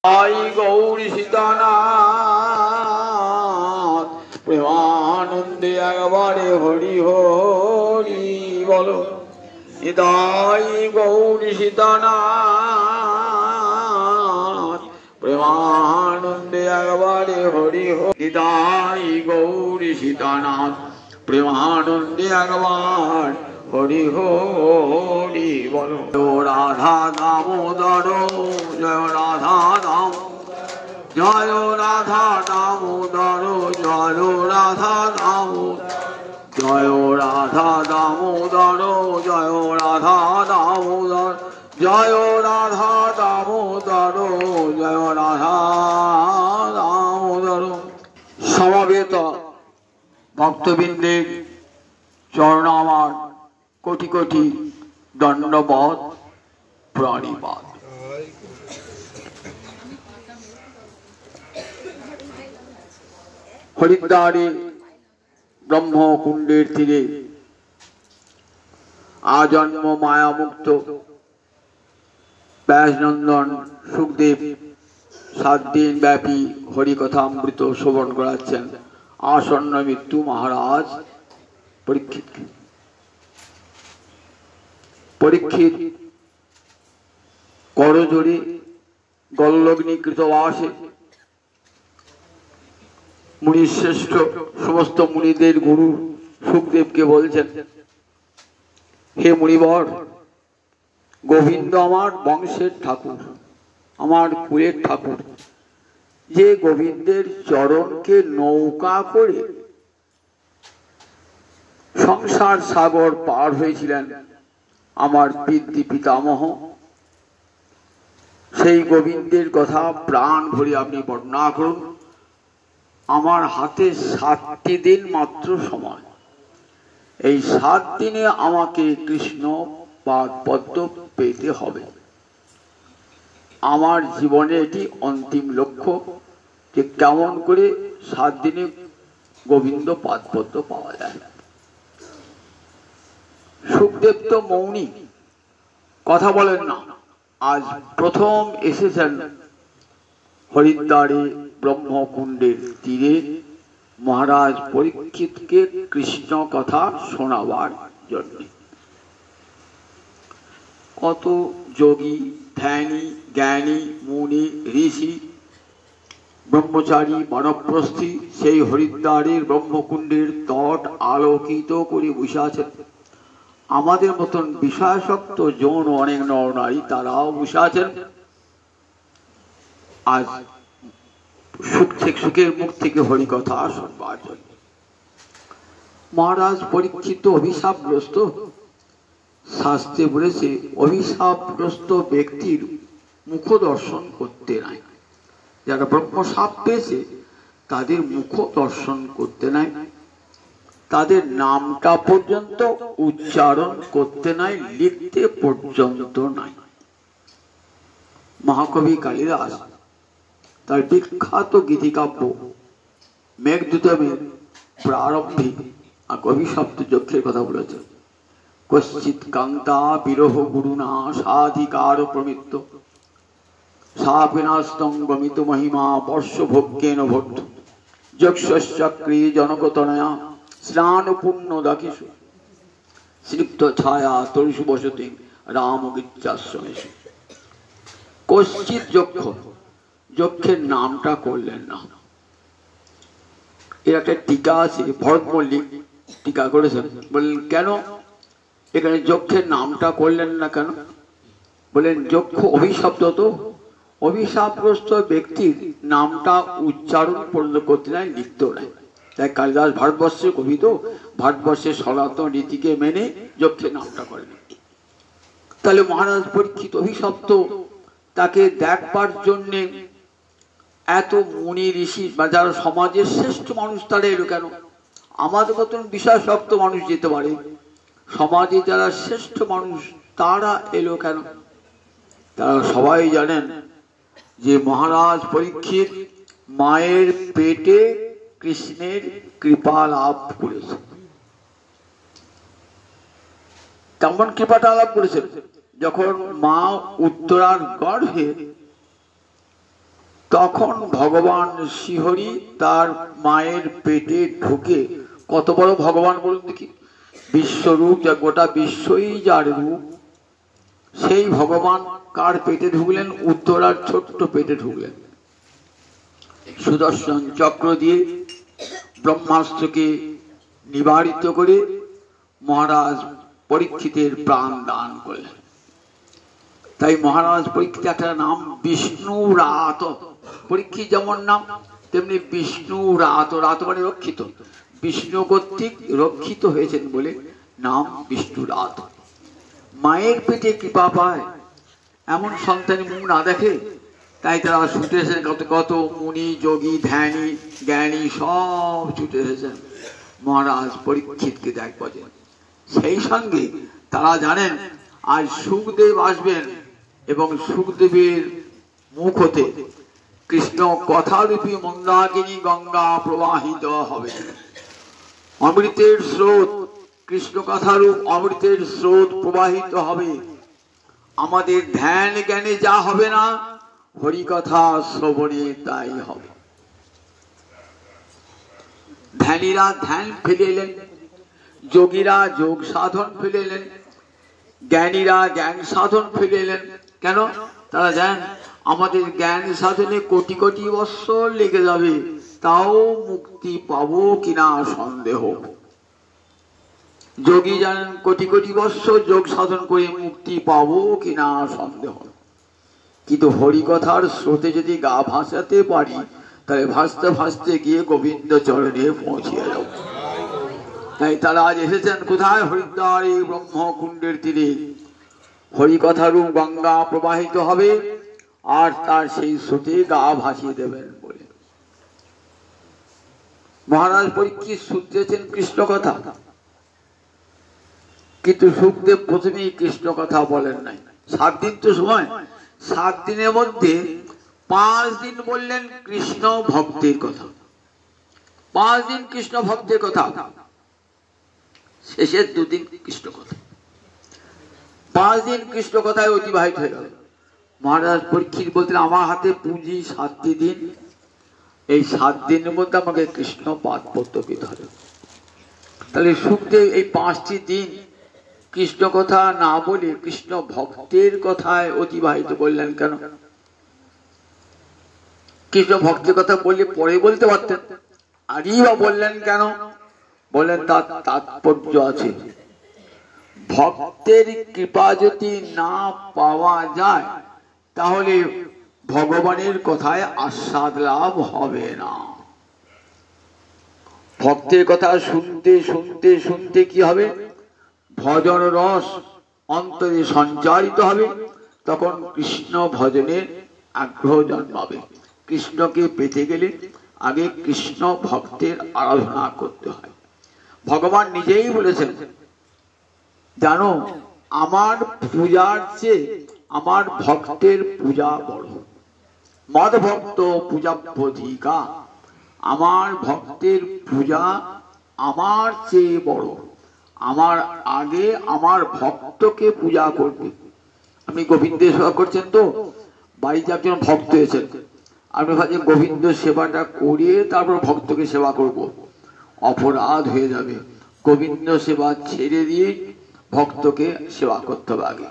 आई गौरी सीतानाथ प्रेमानंदे एकबारे हरि हरि बोलो। निताई गौरी सीतानाथ प्रेमानंदे एकबारे हरि हरि। निताई गौरी सीतानाथ प्रेमानंदे एकबार हरि हरि बोलो। जय राधा दामोदर जय राधा दाम जय राधा दामोदर जय राधा दामोदर जय राधा दामोदर जय राधा दामोदर जय राधा दामोदर जय राधा दामोदर। समवेत भक्तबिंदे चरण आमार कोटि कोटि दंडवत प्रणिपात। हरिद्वारे ब्रह्मकुंडेर तीरे आजन्म माया मुक्त व्यासनंदन सुखदेव 7 दिन व्यापी हरिकथामृत श्रवण कराচ্ছেন आसन्न मृत्यु महाराज परीक्षित। परीक्षित करजोड़े गल्लग्नि कृतवासे मुनिश्रेष्ठ समस्त मुनिदेर गुरु सुखदेव के बोलছেন, हे मुनिवर, गोविंद आमार वंशेर ठाकुर, आमार कुलेर ठाकुर, जे गोविंदेर चरण के नौका करे संसार सागर पार हয়েছিলেন आमार पितृ पितामह, সেই গোবিন্দের কথা প্রাণ ভরে আপনি বর্ণনা করুন। আমার হাতে 7টি দিন মাত্র সময়, এই 7 দিনে আমাকে কৃষ্ণ পাদ পদ্ম পেতে হবে। আমার জীবনে এটি অন্তিম লক্ষ্য যে কেমন করে 7 দিনে গোবিন্দ পাদ পদ্ম পাওয়া যায়। सुखदेव तो मौनी कथा बोलें ना। आज प्रथम एसेছেন हरिद्वारे ब्रह्मकुंडेर तीरे महाराज परीक्षित के कृष्ण कथा शोनाबार जन्य। कत योगी ध्यानी ज्ञानी मुनि ऋषि ब्रह्मचारी मानवप्रस्थी सेई हरिद्वारेर ब्रह्मकुंडेर तट आलोकित करे बসে আছেন। আমাদের মতন বিষয়াসক্ত যৌন অনেক নর নারী তারাও বসে আছেন আজ সুখের মুখ থেকে হরি কথা শুনবার জন্য। মহারাজ পরীক্ষিত অভিশাপগ্রস্ত, শাস্ত্রে বলেছে অভিশাপগ্রস্ত ব্যক্তির মুখ দর্শন করতে নাই। যারা ব্রহ্মশাপ পেয়েছে তাদের মুখ দর্শন করতে নাই, তাদের নামটা পর্যন্ত উচ্চারণ করতে নাই, লিখতে পর্যন্ত নাই। মহাকবি কালিদাস তার বিখ্যাত গীতিকাব্য মেঘদূতমের প্রারম্ভে অভিশপ্ত যক্ষের কথা বলেছেন। কশ্চিৎ কান্তা বিরহ গুরুনা সাধিকার প্রমিত্ত সাপিনাস্তং গমিত মহিমা বর্ষভোগ্যেন ভট্ট যক্ষশ্চক্রে জনকতনয়া স্নান পূর্ণ দাকিসু স্নিগ্ধ ছায়া তরুষু বসতি রাম গিচ্ছাশ্রমেশু। কশ্চিৎ যক্ষ, যক্ষের নামটা করলেন না। এর একটা টিকা আছে, ভরত মল্লিক টিকা করেছেন। বললেন কেন এখানে যক্ষের নামটা করলেন না কেন? বললেন যক্ষ অভিশপ্ত, তো অভিশাপগ্রস্ত ব্যক্তির নামটা উচ্চারণ পর্যন্ত করতে নাই, লিখতেও নাই। তাই কালিদাস ভারতবর্ষের কবি, তো ভারতবর্ষের সনাতন রীতিকে মেনে যক্ষের নামটা করেন। তাহলে মহারাজ পরীক্ষিত অভিশপ্ত, তাকে দেখবার জন্য এত মুনি ঋষি বা যারা সমাজের শ্রেষ্ঠ মানুষ তারা এলো কেন? আমাদের মতন বিষয়াসক্ত মানুষ যেতে পারে, সমাজে যারা শ্রেষ্ঠ মানুষ তারা এলো কেন? তারা সবাই জানেন যে মহারাজ পরীক্ষিত মায়ের পেটে কৃষ্ণের কৃপা লাভ করেছে। কেমন কৃপাটা লাভ করেছে? যখন মা উত্তরার গর্ভে তখন ভগবান শ্রীহরি তার মায়ের পেটে ঢুকে, কত বড় ভগবান বলুন দেখি, বিশ্বরূপ, যা গোটা বিশ্বই যার রূপ, সেই ভগবান কার পেটে ঢুকলেন? উত্তরার ছোট্ট পেটে ঢুকলেন। সুদর্শন চক্র দিয়ে ব্রহ্মাস্ত্রকে নিবারিত করে মহারাজ পরীক্ষিতের প্রাণ দান করলেন। তাই মহারাজ পরীক্ষিত একটা নাম বিষ্ণু রাত। পরীক্ষিত যেমন নাম তেমনি বিষ্ণু রাত, রাত মানে রক্ষিত, বিষ্ণু কর্তৃক রক্ষিত হয়েছেন বলে নাম বিষ্ণু রাত। মায়ের পেটে কৃপা পায় এমন সন্তানের মুখ না দেখে, তাই তারা ছুটে এসেছেন, কত কত মুনি যোগী ধ্যানী জ্ঞানী সব ছুটে এসেছেন মহারাজ পরীক্ষিতকে দেখবেন। সেই সঙ্গে তারা জানেন আজ সুখদেব আসবেন এবং সুখদেবের মুখ হতে কৃষ্ণ কথারূপী মন্দাকিনী গঙ্গা প্রবাহিত হবে। অমৃতের স্রোত, কৃষ্ণ কথারূপ অমৃতের স্রোত প্রবাহিত হবে। আমাদের ধ্যান জ্ঞানে যা হবে না, হরিকথা শ্রবণে তাই হবে। ধ্যানীরা ধ্যান ফেলে এলেন, যোগীরা যোগ সাধন ফেলে এলেন, জ্ঞানীরা জ্ঞান সাধন ফেলে এলেন। কেন? তারা জানেন আমাদের জ্ঞান সাধনে কোটি কোটি বৎসর লেগে যাবে, তাও মুক্তি পাবো কিনা সন্দেহ। যোগী জানেন কোটি কোটি বৎসর যোগ সাধন করে মুক্তি পাবো কিনা সন্দেহ। কিন্তু হরিকথার স্রোতে যদি গা ভাসাতে পারি, তাহলে ভাসতে ভাসতে গিয়ে গোবিন্দ চরণে পৌঁছে যাব। তাই তারা আজ এসেছেন কোথায়? হরিদ্বার এই ব্রহ্মকুণ্ডের তীরে। হরিকথারূপ গঙ্গা প্রবাহিত হবে আর তার সেই স্রোতে গা ভাসিয়ে দেবেন বলে মহারাজ পরীক্ষিত শুনতেছেন কৃষ্ণ কথা। কিন্তু সুখদেব প্রথমেই কৃষ্ণ কথা বলেন নাই। 7 দিন তো সময়, 7 দিনের মধ্যে 5 দিন বললেন কৃষ্ণ ভক্তের কথা, 5 দিন কৃষ্ণ ভক্তের কথা, শেষের 2 দিন কৃষ্ণ কথা। 5 দিন কৃষ্ণ কথায় অতিবাহিত হয়ে গেল। মহারাজ পরীক্ষিত বলতেন আমার হাতে পুঁজি 7টি দিন, এই 7 দিনের মধ্যে আমাকে কৃষ্ণ পাদ পদ্মকে ধরে। তাহলে সুখদেব এই 5টি দিন কৃষ্ণ কথা না বলে কৃষ্ণ ভক্তের কথায় অতিবাহিত করলেন কেন? কৃষ্ণ ভক্তের কথা বললে পরে বলতে পারতেন, আগেই বা বললেন কেন? বলেন তার তাৎপর্য আছে। ভক্তের কৃপা যদি না পাওয়া যায়, তাহলে ভগবানের কথায় আস্বাদ লাভ হবে না। ভক্তের কথা শুনতে শুনতে শুনতে কি হবে? ভজন রস অন্তরে সঞ্চারিত হবে, তখন কৃষ্ণ ভজনের আগ্রহ জন্মাবে। কৃষ্ণকে পেতে গেলে আগে কৃষ্ণ ভক্তের আরাধনা করতে হয়। ভগবান নিজেই বলেছেন, জানো আমার পূজার চেয়ে আমার ভক্তের পূজা বড়। মদ ভক্ত পূজা অধিকা, আমার ভক্তের পূজা আমার চেয়ে বড়। আমার আগে আমার ভক্তকে পূজা করবে। আপনি গোবিন্দের সেবা করছেন তো, বাড়িতে একজন ভক্ত এসেছেন, আপনি ভাবছেন গোবিন্দ সেবাটা করিয়ে তারপর ভক্তকে সেবা করব, অপরাধ হয়ে যাবে। গোবিন্দ সেবা ছেড়ে দিয়ে ভক্তকে সেবা করতে হবে আগে।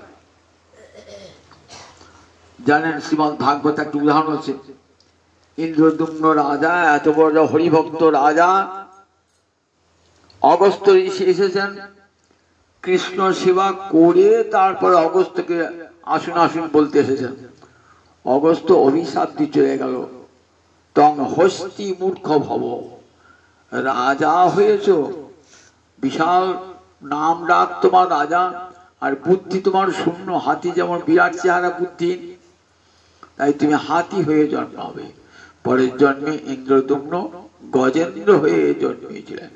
জানেন শ্রীমদ ভাগবত একটা উদাহরণ আছে। ইন্দ্রদুম্ন রাজা, এত বড় হরিভক্ত রাজা, অগস্ত্য ঋষি এসেছেন, কৃষ্ণ সেবা করে তারপরে অগস্ত্যকে আসুন আসুন বলতে এসেছেন। অগস্ত্য অভিশাপ দিয়ে চলে গেল, তং হস্তি মূর্খ ভব, রাজা হয়েছ, বিশাল নাম ডাক তোমার রাজা, আর বুদ্ধি তোমার শূন্য। হাতি যেমন বিরাট চেহারা বুদ্ধি, তাই তুমি হাতি হয়ে জন্মাবে। পরের জন্মে ইন্দ্রদুম্ন গজেন্দ্র হয়ে জন্মেছিলেন।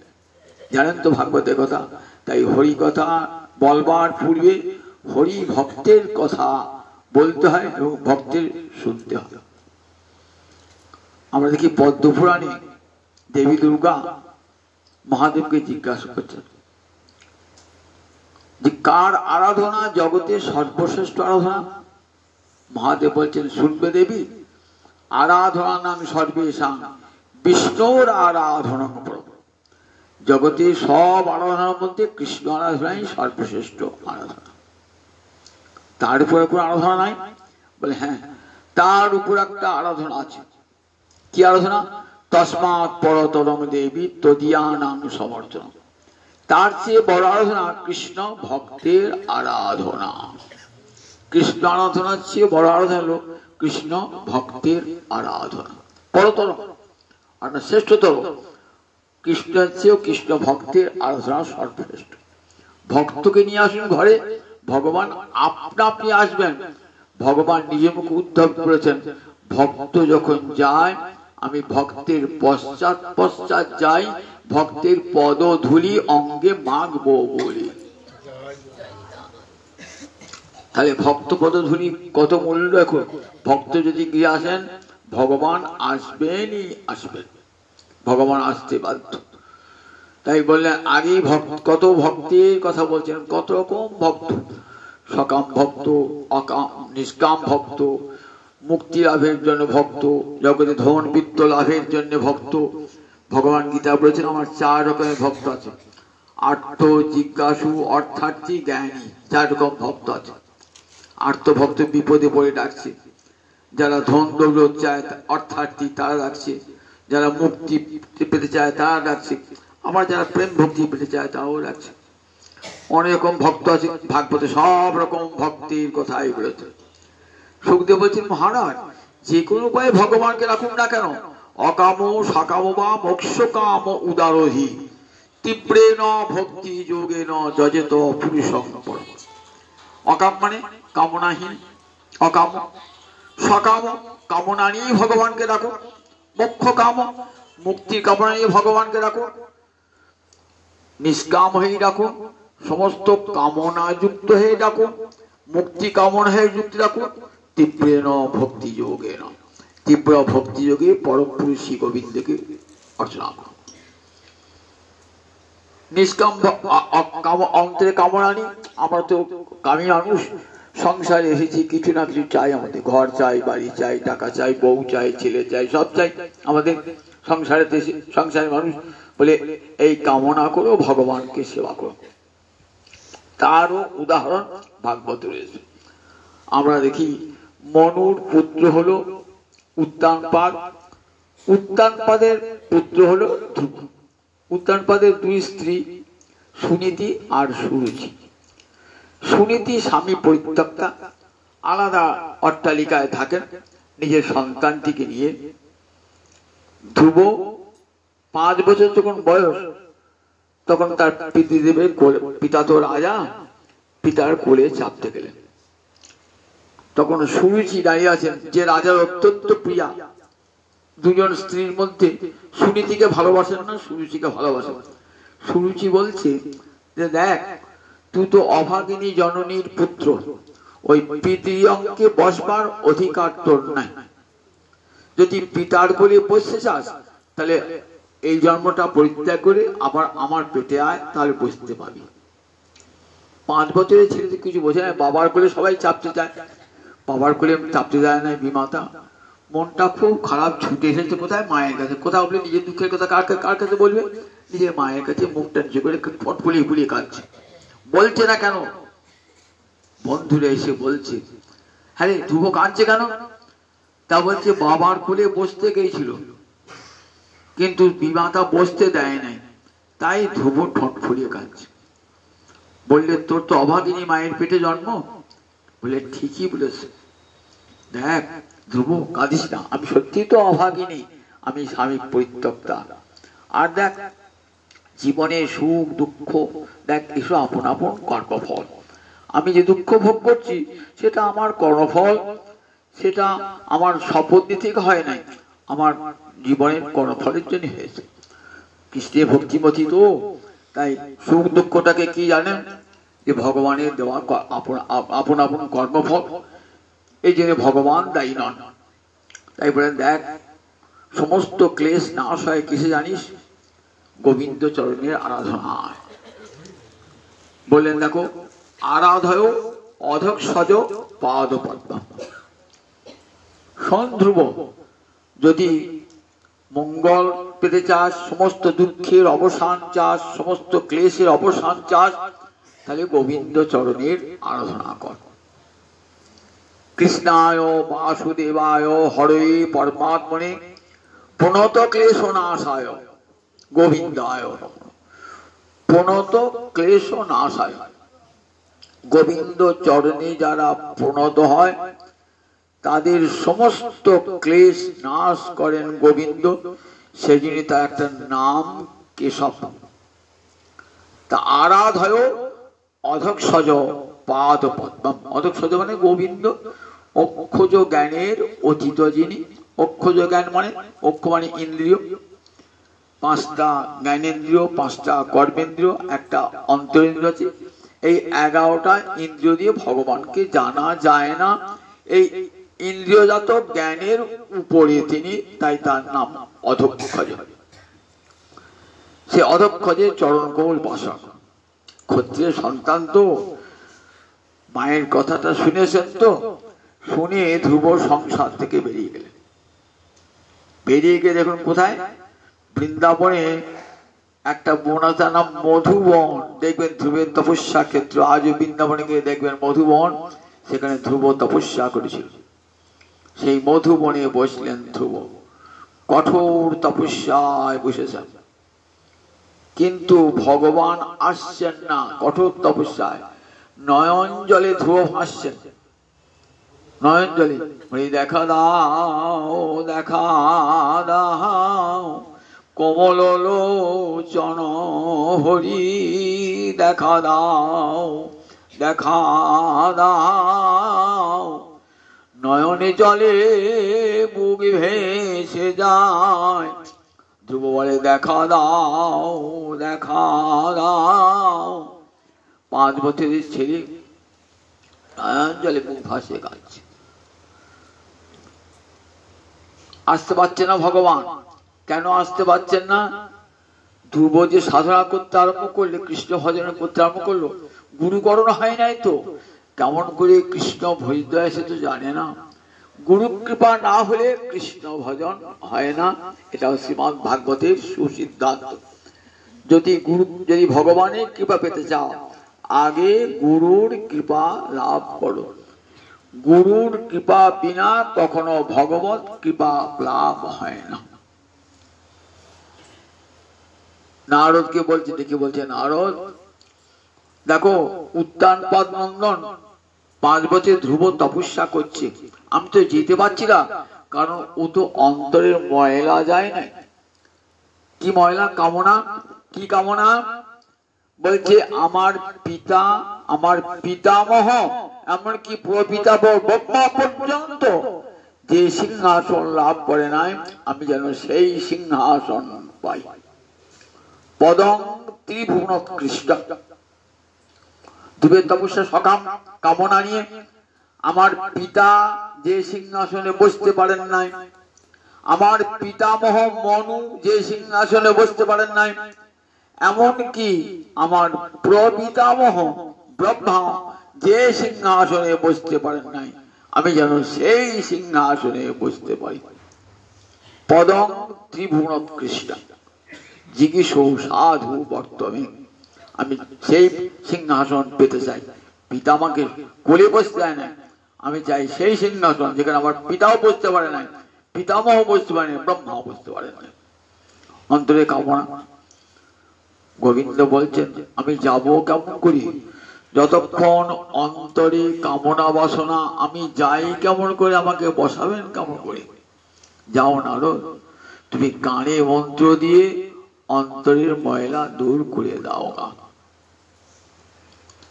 জানেন তো ভাগবতের কথা। তাই হরি কথা বলবার পূর্বে হরি ভক্তের কথা বলতে হয় এবং ভক্তের শুনতে হয়। আমরা দেখি পদ্মপুরাণে দেবী দুর্গা মহাদেবকে জিজ্ঞাসা করছেন যে কার আরাধনা জগতের সর্বশ্রেষ্ঠ আরাধনা? মহাদেব বলছেন, শুনবে দেবী, আরাধনা নাম সর্বেশাং বিষ্ণুর আরাধনা। জগতে সব আরাধনার মধ্যে কৃষ্ণ আরাধনাই সর্বশ্রেষ্ঠ আরাধনা। তার উপরে কোনো আরাধনা নাই? বলে হ্যাঁ, তার উপর একটা আরাধনা আছে। কি আরাধনা? তস্মাৎ পরতরং দেবী তদীয়ানাং সমর্থন। তার চেয়ে বড় আরাধনা কৃষ্ণ ভক্তের আরাধনা। কৃষ্ণ আরাধনার চেয়ে বড় আরাধনা হলো কৃষ্ণ ভক্তের আরাধনা। পরতর আর শ্রেষ্ঠতর, কৃষ্ণের চেয়েও কৃষ্ণ ভক্তের আরাধনা সর্বশ্রেষ্ঠ। ভক্তকে নিয়ে আসুন ঘরে, ভগবান আপনা আপনি আসবেন। ভগবান নিজে মুখে উদ্ধব করেছেন, ভক্ত যখন যায় আমি ভক্তের পশ্চাৎ পশ্চাৎ যাই, ভক্তের পদধূলি অঙ্গে মাখবো বলি। তাহলে ভক্ত পদধূলি কত মূল্য! এখন ভক্ত যদি গিয়ে আসেন, ভগবান আসবেনই আসবেন, ভগবান আসতে বাধ্য। তাই বললেন আগেই কত ভক্তির কথা বলছেন, কত রকম ভক্ত, সকাম ভক্ত, অকাম নিষ্কাম ভক্ত, মুক্তি লাভের জন্য ভক্ত, জগতে ধন বিত্ত লাভের জন্য ভক্ত। ভগবান গীতা বলেছেন আমার 4 রকমের ভক্ত আছে, আর্ত, জিজ্ঞাসু, অর্থার্থী, জ্ঞানী। 4 রকম ভক্ত আছে। আর্ত ভক্ত বিপদে পড়ে ডাকছে, যারা ধন দৌলত চায় অর্থার্থী তারা ডাকছে, যারা মুক্তি পেতে চায় তারা ডাকছে, আবার যারা প্রেম ভক্তি পেতে চায় তারাও ডাকছে। অনেক রকম ভক্ত আছে ভাগবতে, সব রকম ভক্তির কথাই বলেছে। সুখদেব বলছেন মহারাজ যে কোনো উপায়ে ভগবানকে রাখুন না কেন, অকাম সকাম বা মোক্ষ কাম উদারহি তীব্রেণ ভক্তি যোগেন যজেত পুরুষং পরম। অকাম মানে কামনাহীন, অকাম। সকাম কামনা নিয়ে ভগবানকে রাখো, মোক্ষ কাম মুক্তির কামনা নিয়ে ভগবানকে রাখো, নিষ্কাম হয়ে রাখুন, সমস্ত কামনা যুক্ত হয়ে রাখুন, মুক্তি কামনা হয়ে যুক্ত রাখুন। তীব্রেণ ভক্তি যোগেন, তীব্র ভক্তি যোগে পরম পুরুষী গোবিন্দকে অর্চনা করুন। নিষ্কাম অন্তরে কামনা নেই। আমরা তো কামী মানুষ, সংসারে এসেছি, কিছু না কিছু চাই আমাদের, ঘর চাই, বাড়ি চাই, টাকা চাই, বউ চাই, ছেলে চাই, সব চাই আমাদের। সংসারে সংসারের মানুষ বলে এই কামনা করো, ভগবানকে সেবা করো। তারও উদাহরণ ভাগবত রয়েছে। আমরা দেখি মনুর পুত্র হলো উত্তানপাদ, উত্তানপাদের পুত্র হলো ধ্রুব। উত্তানপাদের 2 স্ত্রী সুনীতি আর সুরুচি। সুনীতি স্বামী পরিত্যক্তা, আলাদা অট্টালিকায় থাকেন নিজের সন্তানটিকে নিয়ে। ধ্রুব 5 বছর যখন বয়স, তখন তার পিতৃদেবের কোলে, পিতা তো রাজা, পিতার কোলে চাপতে গেলেন। তখন সুরুচি দাঁড়িয়ে আছেন, যে রাজার অত্যন্ত প্রিয়া। 2 জন স্ত্রীর মধ্যে সুনীতিকে ভালোবাসেন না, সুরুচিকে ভালোবাসেন। সুরুচি বলছে যে দেখ, তুই তো অভাগিনী জননীর পুত্র, ওই পিতৃঅঙ্কে বসবার অধিকার তোর নাই। যদি পিতার কোলে বসতে চাস তাহলে এই জন্মটা পরিত্যাগ করে আবার আমার পেটে আয়, তাহলে বসতে পাবি। 5 বছরের ছেলে কিছু বোঝে না, বাবার কোলে সবাই চাপতে চায়, বাবার কোলে চাপতে যায় না বিমাতা। মনটা খুব খারাপ, ছুটে এসেছে কোথায়? মায়ের কাছে। কোথাও বলে নিজের দুঃখের কথা কার কাছে বলবে? নিজের মায়ের কাছে। মুখটা নিচে করে ফট ফুলিয়ে ফুলিয়ে কাঁদছে। বলছে না কেন? বন্ধুরা এসে বলছে, হ্যাঁ রে ধ্রুব কাঁদছে কেন? তা বলছে বাবার কোলে বসতে গিয়েছিল, কিন্তু বিমাতা বসতে দেয় নাই, তাই ধ্রুব ঠোঁট ফুলিয়ে কাঁদছে। বললে তোর তো অভাগিনী মায়ের পেটে জন্ম। বলে ঠিকই বলেছে, দেখ ধ্রুব কাঁদিস না, আমি সত্যি তো অভাগিনী, আমি স্বামী পরিত্যক্তা। আর দেখ জীবনে সুখ দুঃখ দেখ এসব আপন আপন কর্মফল। আমি যে দুঃখ ভোগ করছি সেটা আমার কর্মফল, সেটা আমার শপথ থেকে হয় নাই, আমার জীবনের কর্মফলের জন্য হয়েছে। কৃষ্ণের ভক্তিমতী তো, তাই সুখ দুঃখটাকে কি জানেন? যে ভগবানের দেওয়া আপন আপন কর্মফল, এই জন্য ভগবান দায়ী নন। তাই বলেন দেখ সমস্ত ক্লেশ নাশ হয় কিসে জানিস? গোবিন্দ চরণের আরাধনায়। বললেন দেখো আরাধয় অধক সজ পাদ পদ্ম। শোন ধ্রুব, যদি মঙ্গল পেতে চাস, সমস্ত দুঃখের অবসান চাস, সমস্ত ক্লেশের অবসান চাস, তাহলে গোবিন্দ চরণের আরাধনা কর। কৃষ্ণায় বাসুদেবায় হরে পরমাত্মনে প্রণত ক্লেশ নাশায় গোবিন্দায় নমঃ। প্রণত ক্লেশ নাশায়, গোবিন্দ চরণে যারা প্রণত হয় তাদের সমস্ত ক্লেশ নাশ করেন গোবিন্দ। সেই জন্য তার একটা নাম কেশব। তা আরাধয় অধক্ষজ পাদ পদ্মম। অধক্ষজ মানে গোবিন্দ, অক্ষজ জ্ঞানের অতীত যিনি। অক্ষজ জ্ঞান মানে, অক্ষ মানে ইন্দ্রিয়, পাঁচটা জ্ঞানেন্দ্রিয়, পাঁচটা কর্মেন্দ্রিয়, একটা অন্তরেন্দ্রিয় আছে। এই 11টা ইন্দ্রিয় দিয়ে ভগবানকে জানা যায় না। এই ইন্দ্রিয়জাত জ্ঞানের উপরে তিনি, তাই তার নাম অধক্ষজ। সে অধক্ষজের চরণ কমল বাসক। ক্ষত্রিয় সন্তান তো, মায়ের কথাটা শুনেছেন তো, শুনে ধ্রুব সংসার থেকে বেরিয়ে গেলেন। বেরিয়ে গিয়ে দেখুন কোথায়, বৃন্দাবনে একটা বন আছে নাম মধুবন। দেখবেন ধ্রুবের তপস্যা ক্ষেত্র। আজও বৃন্দাবনে গিয়ে দেখবেন মধুবন, সেখানে ধ্রুব তপস্যা করেছিল। সেই মধুবনে বসলেন ধ্রুব, কঠোর তপস্যায় বসেছেন। কিন্তু ভগবান আসছেন না কঠোর তপস্যায়। নয়ন জলে ধ্রুব ভাসছেন, নয়ন জলে দেখা দাও, দেখা দাও কমল লোচন হরি, দেখা দাও, দেখা দাও। নয়নে জলে বুক ভেসে যায়। ধ্রুব বলে দেখা দাও, দেখা দাও। 5 বছরের ছেলে নয়ন জলে বুক ভাসে কাঁদছে। আসতে পারছে না ভগবান। কেন আসতে পারছেন না? ধ্রুব যে সাধনা করতে আরম্ভ করলে, কৃষ্ণ ভজন করতে আরম্ভ করলো, গুরুকরণ হয় নাই তো। কেমন করে কৃষ্ণ ভজিত হয় সে তো জানে না। গুরু কৃপা না হলে কৃষ্ণ ভজন হয় না। এটা শ্রীমদ্ ভাগবতের সুসিদ্ধান্ত। যদি ভগবানের কৃপা পেতে চাও, আগে গুরুর কৃপা লাভ করো। গুরুর কৃপা বিনা কখনো ভগবত কৃপা লাভ হয় না। নারদকে বলছে, দেখি বলছে নারদ দেখো, উত্তানপাদ নন্দন 5 বছর ধ্রুব তপস্যা করছে, আমি তো যেতে পারছি না, কারণ ও তো অন্তরের ময়লা যায় না। কি ময়লা? কামনা। কি কামনা? বলছে আমার পিতা, আমার পিতামহ, এমনকি প্রপিতামহ ব্রহ্মা পর্যন্ত যে সিংহাসন লাভ করে নাই, আমি যেন সেই সিংহাসন পাই। পদং ত্রিভুবনোৎকৃষ্ট। ধ্রুবের তপস্যা সকাম কামনা নিয়ে। আমার পিতা যে সিংহাসনে বসতে পারেন নাই, আমার পিতামহ মনু যে সিংহাসনে বসতে পারেন নাই, এমনকি আমার প্রপিতামহ ব্রহ্মা যে সিংহাসনে বসতে পারেন নাই, আমি যেন সেই সিংহাসনে বসতে পারি। পদং ত্রিভুবনোৎকৃষ্ট জিজ্ঞেস সাধু বর্তমে। আমি সেই সিংহাসন পেতে চাই। পিতা আমাকে কোলে বসতে দেয় না, আমি চাই সেই সিংহাসন যেখানে আমার পিতাও বসতে পারে না, পিতামহ বসতে পারে না, ব্রহ্মাও বসতে পারে না। অন্তরে কামনা। গোবিন্দ বলছেন আমি যাব কেমন করি? যতক্ষণ অন্তরে কামনা বাসনা, আমি যাই কেমন করে, আমাকে বসাবেন কেমন করে? যাও নারদ, তুমি কানে মন্ত্র দিয়ে অন্তরের ময়লা দূর করে দাও না।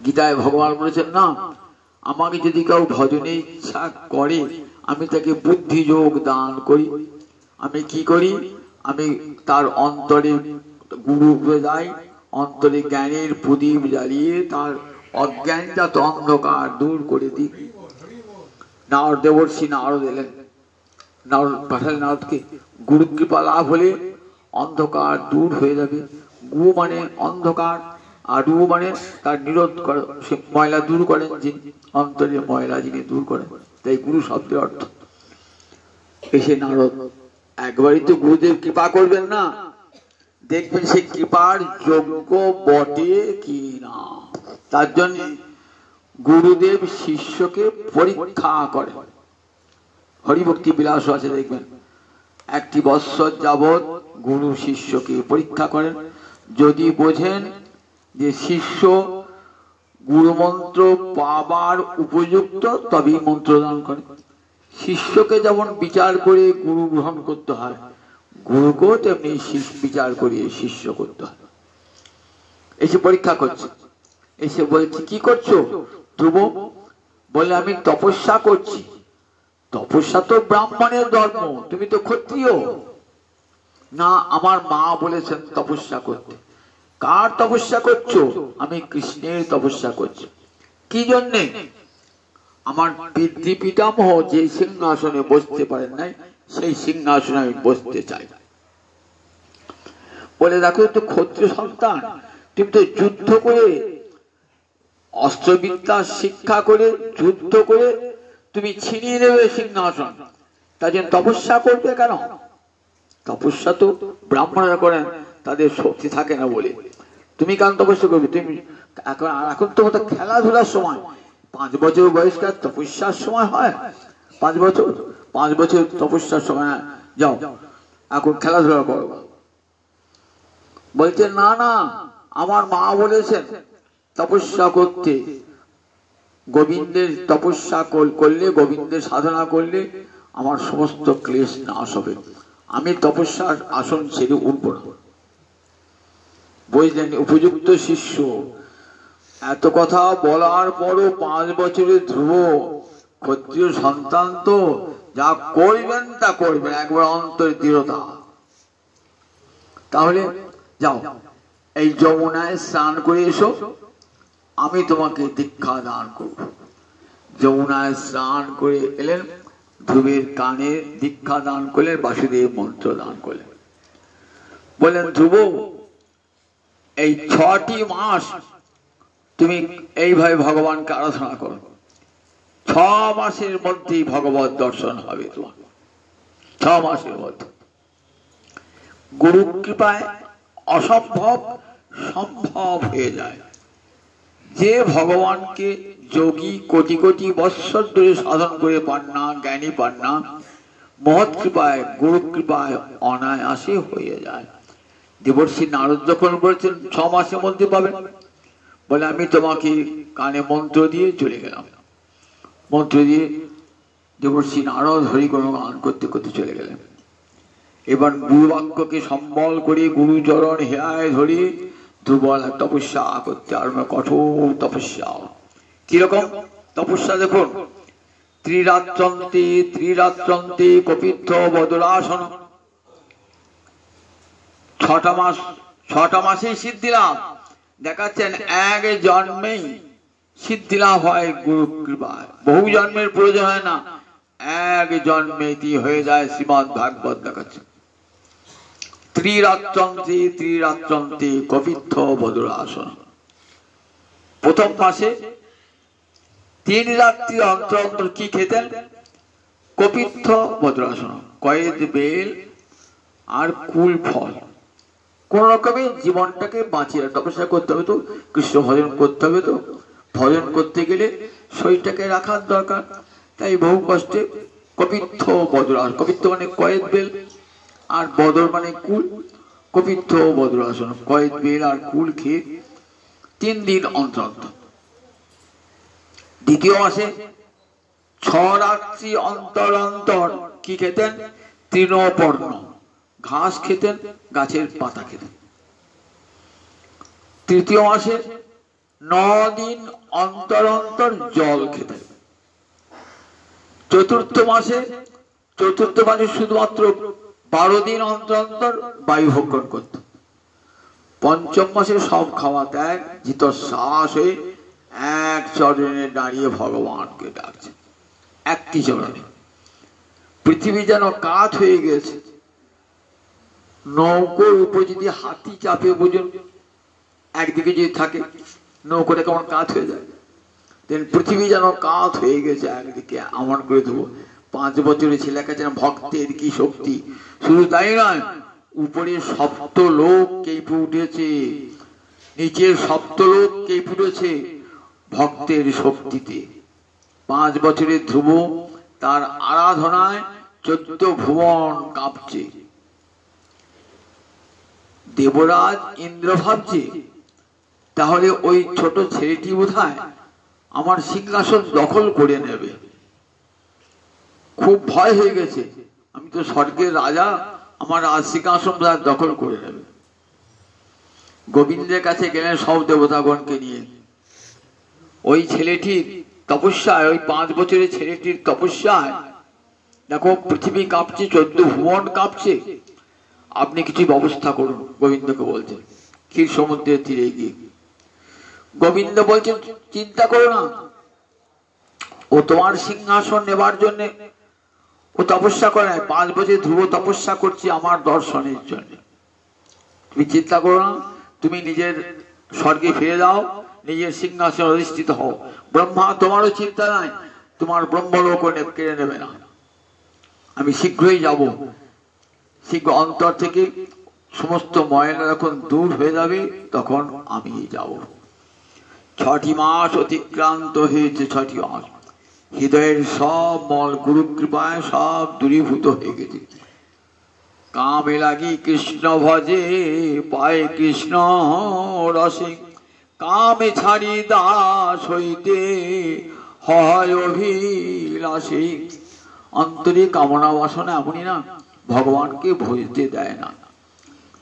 গীতায় ভগবান বলেছেন না, আমাকে যদি কেউ ভজনে ইচ্ছা করে, আমি তাকে বুদ্ধি যোগ দান করি। আমি কি করি? আমি তার অন্তরে গুরু যাই, অন্তরে জ্ঞানের প্রদীপ জ্বালিয়ে তার অজ্ঞানজাত অন্ধকার দূর করে দিই। নারদ দেবর্ষি নারদ এলেন, নারদ পাঠালেন নারদকে। গুরু কৃপা লাভ হলে অন্ধকার দূর হয়ে যাবে। গু মানে অন্ধকার, আর রু মানে তার নিরোধ করে, ময়লা দূর করেন যিনি, অন্তরের ময়লা যিনি দূর করেন, তাই গুরু শব্দের অর্থ। এসে নারদ একবারই তো গুরুদেব কৃপা করবেন না, দেখবেন সে কৃপার যোগ্য বটে কি না। তার জন্য গুরুদেব শিষ্যকে পরীক্ষা করেন। হরিভক্তি বিলাস আছে, দেখবেন 1 বৎসর যাবৎ গুরু শিষ্যকে পরীক্ষা করেন। যদি বোঝেন যে শিষ্য গুরুমন্ত্র পাবার উপযুক্ত, তবেই মন্ত্রদান করে। শিষ্যকে যেমন বিচার করে গুরু গ্রহণ করতে হয়, গুরুকেও তেমনি বিচার করিয়ে শিষ্য করতে হয়। এসে পরীক্ষা করছে, এসে বলছে কি করছো ধ্রুব? বলে আমি তপস্যা করছি। তপস্যা তো ব্রাহ্মণের ধর্ম, তুমি তো ক্ষত্রিয়। না, আমার মা বলেছেন তপস্যা করতে। কার তপস্যা করছো? আমি কৃষ্ণের তপস্যা করছি। কি জন্যে? আমার পিতৃপিতামহ যে সিংহাসনে বসতে পারেন নাই, সেই সিংহাসনে আমি বসতে চাই। বলে দেখো, তো ক্ষত্রিয় সন্তান, তুমি তো যুদ্ধ করে, অস্ত্রবিদ্যা শিক্ষা করে, যুদ্ধ করে তুমি ছিনিয়ে নেবে সিংহাসন, তার জন্য তপস্যা করবে কেন? তপস্যা তো ব্রাহ্মণরা করেন, তাদের শক্তি থাকে না বলে। তুমি কেন তপস্যা করবে? তুমি এখন তো খেলাধুলার সময়, 5 বছর বয়স্কার তপস্যার সময় হয়? 5 বছর তপস্যার সময় যাও, এখন খেলাধুলা করো। বলছে না না, আমার মা বলেছেন তপস্যা করতে। গোবিন্দের তপস্যা করলে, গোবিন্দের সাধনা করলে আমার সমস্ত ক্লেশ নাশ হবে। আমি তপস্যার আসন ছেড়ে উঠবো না। বুঝলেন? উপযুক্ত শিষ্য। এত কথা বলার পরও 5 বছরের ধ্রুব ক্ষত্রিয় সন্তান তো যা করবেন তা করবেন, একবার অন্তর দৃঢ়তা। তাহলে যাও, এই যমুনায় স্নান করে এসো, আমি তোমাকে দীক্ষা দান করব। যমুনায় স্নান করে এলেন, ধ্রুবের কানে দীক্ষা দান করলেন, বাসুদেব মন্ত্র দান করলেন। বললেন ধ্রুব, এই 6টি মাস তুমি এইভাবে ভগবানকে আরাধনা করো। 6 মাসের মধ্যেই ভগবত দর্শন হবে তোমার। 6 মাসের মধ্যে গুরু কৃপায় অসম্ভব সম্ভব হয়ে যায়। যে ভগবানকে যোগী কোটি কোটি বৎসর ধরে সাধন করে পান না, জ্ঞানী পান না, মহৎ কৃপায়, গুরু কৃপায় অনায়াসে হয়ে যায়। দেবর্ষি নারদ যখন বলছেন 6 মাসের মধ্যে পাবেন, বলে আমি তোমাকে কানে মন্ত্র দিয়ে চলে গেলাম। মন্ত্র দিয়ে দেবর্ষি নারদ হরিগুণ গান করতে করতে চলে গেলেন। এবার গুরু বাক্যকে সম্বল করে গুরুচরণ হেয়ায় ধরে দুর্বল তপস্যা করতে আরম্ভ, কঠোর তপস্যা। কিরকম তপস্যা দেখুন, ত্রিরাত্রন্তে কপিত্থ বদরাসন। 6টা মাসেই সিদ্ধি লাভ দেখাচ্ছেন। 1 জন্মেই সিদ্ধি লাভ হয় গুরু কৃপায়। বহু জন্মের প্রয়োজন হয় না, 1 জন্মেই হয়ে যায়। শ্রীমদ ভাগবত দেখাচ্ছে ত্রিরাত্রন্তে কপিত্থ বদরাসন। প্রথম মাসে 3 রাত্রি অন্তর অন্তর কি খেতেন? কপিত্থ বদরাসন, কয়েদ বেল আর কুল ফল। কোন রকমে জীবনটাকে বাঁচিয়ে তপস্যা করতে হবে, তো কৃষ্ণ ভজন করতে হবে। তো ভজন করতে গেলে শরীরটাকে রাখার দরকার, তাই বহু কষ্টে কপিত্থ বদরাসন। কপিত্থ মানে কয়েদ বেল, আর বদর মানে কুল। কপিত্থ বদরাসন, কয়েদ বেল আর কুল খেয়ে 3 দিন অন্তর অন্তর। দ্বিতীয় মাসে 6 রাত্রি অন্তর অন্তর কি খেতেন? তৃণপর্ণ, ঘাস খেতেন, গাছের পাতা খেতেন। তৃতীয় মাসে 9 দিন অন্তর অন্তর জল খেতেন। চতুর্থ মাসে শুধুমাত্র 12 দিন অন্তর অন্তর বায়ু ভক্ষণ করত। পঞ্চম মাসে সব খাওয়া ত্যাগ, জিতশ্বাস হয়ে 1 চরণে দাঁড়িয়ে ভগবানকে ডাকছে। 1টি চরণে। পৃথিবী যেন কাঠ হয়ে গেছে। নৌকোর উপর যদি হাতি চাপে, বুঝুন একদিকে যদি থাকে, নৌকোটা কেমন কাঠ হয়ে যায়। পৃথিবী যেন কাঠ হয়ে গেছে একদিকে, এমন করে দেবো 5 বছরের ছেলে কাছে ভক্তের কি শক্তি, শুধু তাই নয়, উপরে সপ্ত লোক কেঁপে উঠেছে, নিচের সপ্ত লোক কেঁপে উঠেছে ভক্তের শক্তিতে। 5 বছরের ধ্রুব, তার আরাধনায় 14 ভুবন কাঁপছে। দেবরাজ ইন্দ্র ভাবছে তাহলে ওই ছোট ছেলেটি বোধহয় আমার সিংহাসন দখল করে নেবে। খুব ভয় হয়ে গেছে, আমি তো স্বর্গের রাজা, আমার সিংহাসন দখল করে নেবে। গোবিন্দের কাছে গেলেন সব দেবতাগণকে নিয়ে। ওই ছেলেটির তপস্যায়, ওই 5 বছরের ছেলেটির তপস্যায় দেখো পৃথিবী কাঁপছে, 14 ভুবন কাঁপছে, আপনি কিছু ব্যবস্থা করুন। গোবিন্দকে বলছেন ক্ষীর সমুদ্রের তীরে গিয়ে। গোবিন্দ বলছেন চিন্তা করো না, ও তোমার সিংহাসন নেবার জন্য ও তপস্যা করে নাই, 5 বছর ধ্রুব তপস্যা করছি আমার দর্শনের জন্য। তুমি চিন্তা করো না, তুমি নিজের স্বর্গে ফিরে যাও, নিজের সিংহাসন অধিষ্ঠিত হও। ব্রহ্মা তোমারও চিন্তা নাই, তোমার ব্রহ্মলোক কেড়ে নেবে না, আমি শীঘ্রই যাব। শীঘ্র অন্তর থেকে সমস্ত ময়লা যখন দূর হয়ে যাবে তখন আমি যাব। 6টি মাস অতিক্রান্ত হয়েছে, 6টি মাস। হৃদয়ের সব মল গুরু কৃপায় সব দূরীভূত হয়ে গেছে। কামে লাগি কৃষ্ণ ভজে, পায় কৃষ্ণ রসে, কামে ছাড়ি দাস হইতে হয় অভিলাষে। অন্তরে কামনা বাসনা এমনই না, ভগবানকে ভজতে দেয় না।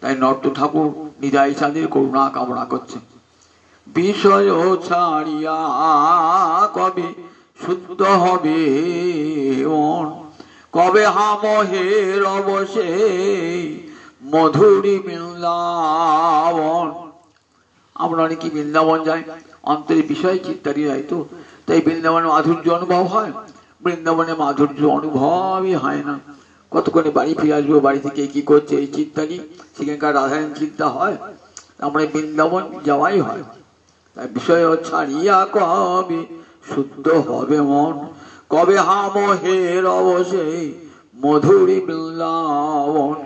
তাই নর্ত ঠাকুর নিদাই চাঁদের করুণা কামনা করছেন। বিষয় ছাড়িয়া কবে শুদ্ধ হবে মন, কবে হামহের অবশে মধুরী বৃন্দাবন। আমরা অনেকে বৃন্দাবন যাই, অন্তরে বিষয় চিত্তারি যায়, তো তাই বৃন্দাবনে মাধুর্য অনুভব হয়, বৃন্দাবনে মাধুর্য অনুভবই হয় না। কতক্ষণে বাড়ি ফিরে আসবো, বাড়ি থেকে কি করছে এই চিন্তারই, সেখানকার রাধারণ চিন্তা হয়, আমরা বৃন্দাবন যাওয়াই হয়। তাই বিষয় ছাড়িয়া কবে শুদ্ধ হবে মন, কবে হামহের অবশে মধুরী বৃন্দাবন।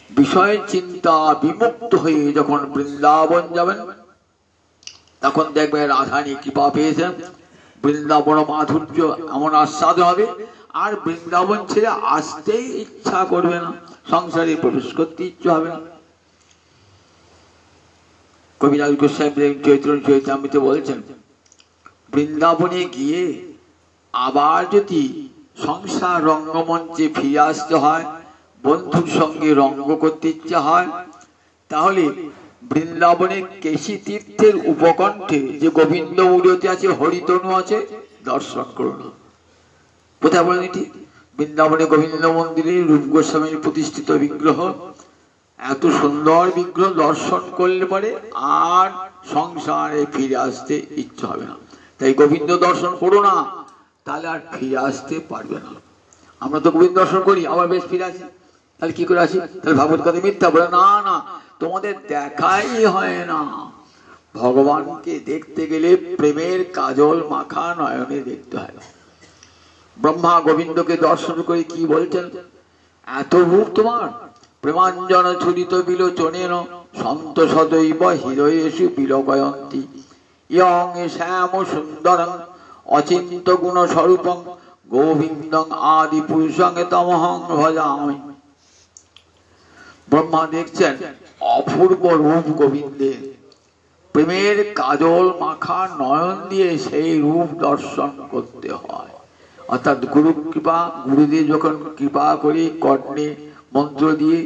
বিষয় চিন্তা বিমুক্ত হয়ে যখন বৃন্দাবন যাবেন তখন দেখবেন রাধারানী কৃপা পেয়েছেন, বৃন্দাবন মাধুর্য এমন আস্বাদ হবে, আর বৃন্দাবন ছেড়ে আসতেই ইচ্ছা করবে না, সংসারে প্রবেশ করতে ইচ্ছা হবে না। কবিরাজ গোস্বামী চৈত্র চৈতামৃতে বলছেন, বৃন্দাবনে গিয়ে আবার যদি সংসার রঙ্গমঞ্চে ফিরে আসতে হয়, বন্ধুর সঙ্গে রঙ্গ করতে ইচ্ছা হয়, তাহলে বৃন্দাবনে কেশী তীর্থের উপকণ্ঠে যে গোবিন্দ মূর্তি আছে, হরিতনু আছে, দর্শন করুন। কোথায় বলেন এটি? বৃন্দাবনে গোবিন্দ মন্দিরে রূপ গোস্বামীর প্রতিষ্ঠিত বিগ্রহ, এত সুন্দর বিগ্রহ দর্শন করলে পরে আর সংসারে ফিরে আসতে ইচ্ছা হবে না। তাই গোবিন্দ দর্শন করো না, তাহলে আর ফিরে আসতে পারবে না। আমরা তো গোবিন্দ দর্শন করি, আবার বেশ ফিরে আসি, তাহলে কি করে আসি? তাহলে ভাগবত কথা মিথ্যা বলে না, না তোমাদের দেখাই হয় না। ভগবানকে দেখতে গেলে প্রেমের কাজল মাখা নয়নে দেখতে হয়। ব্রহ্মা গোবিন্দকে দর্শন করে কি বলছেন, এত রূপ তোমার, প্রেমাঞ্জন ছুরিত বিলোচনেন সন্ত সদৈব হৃদয়েষু বিলোকয়ন্তি, ইয়ং শ্যাম সুন্দরং অচিন্ত গুণ স্বরূপং গোবিন্দং আদি পুরুষং তমহং ভজামি। ব্রহ্মা দেখছেন অপূর্ব রূপ গোবিন্দের, প্রেমের কাজল মাখা নয়ন দিয়ে সেই রূপ দর্শন করতে হয়। অর্থাৎ গুরু কৃপা, গুরুদেব যখন কৃপা করে কর্ণে মন্ত্র দিয়ে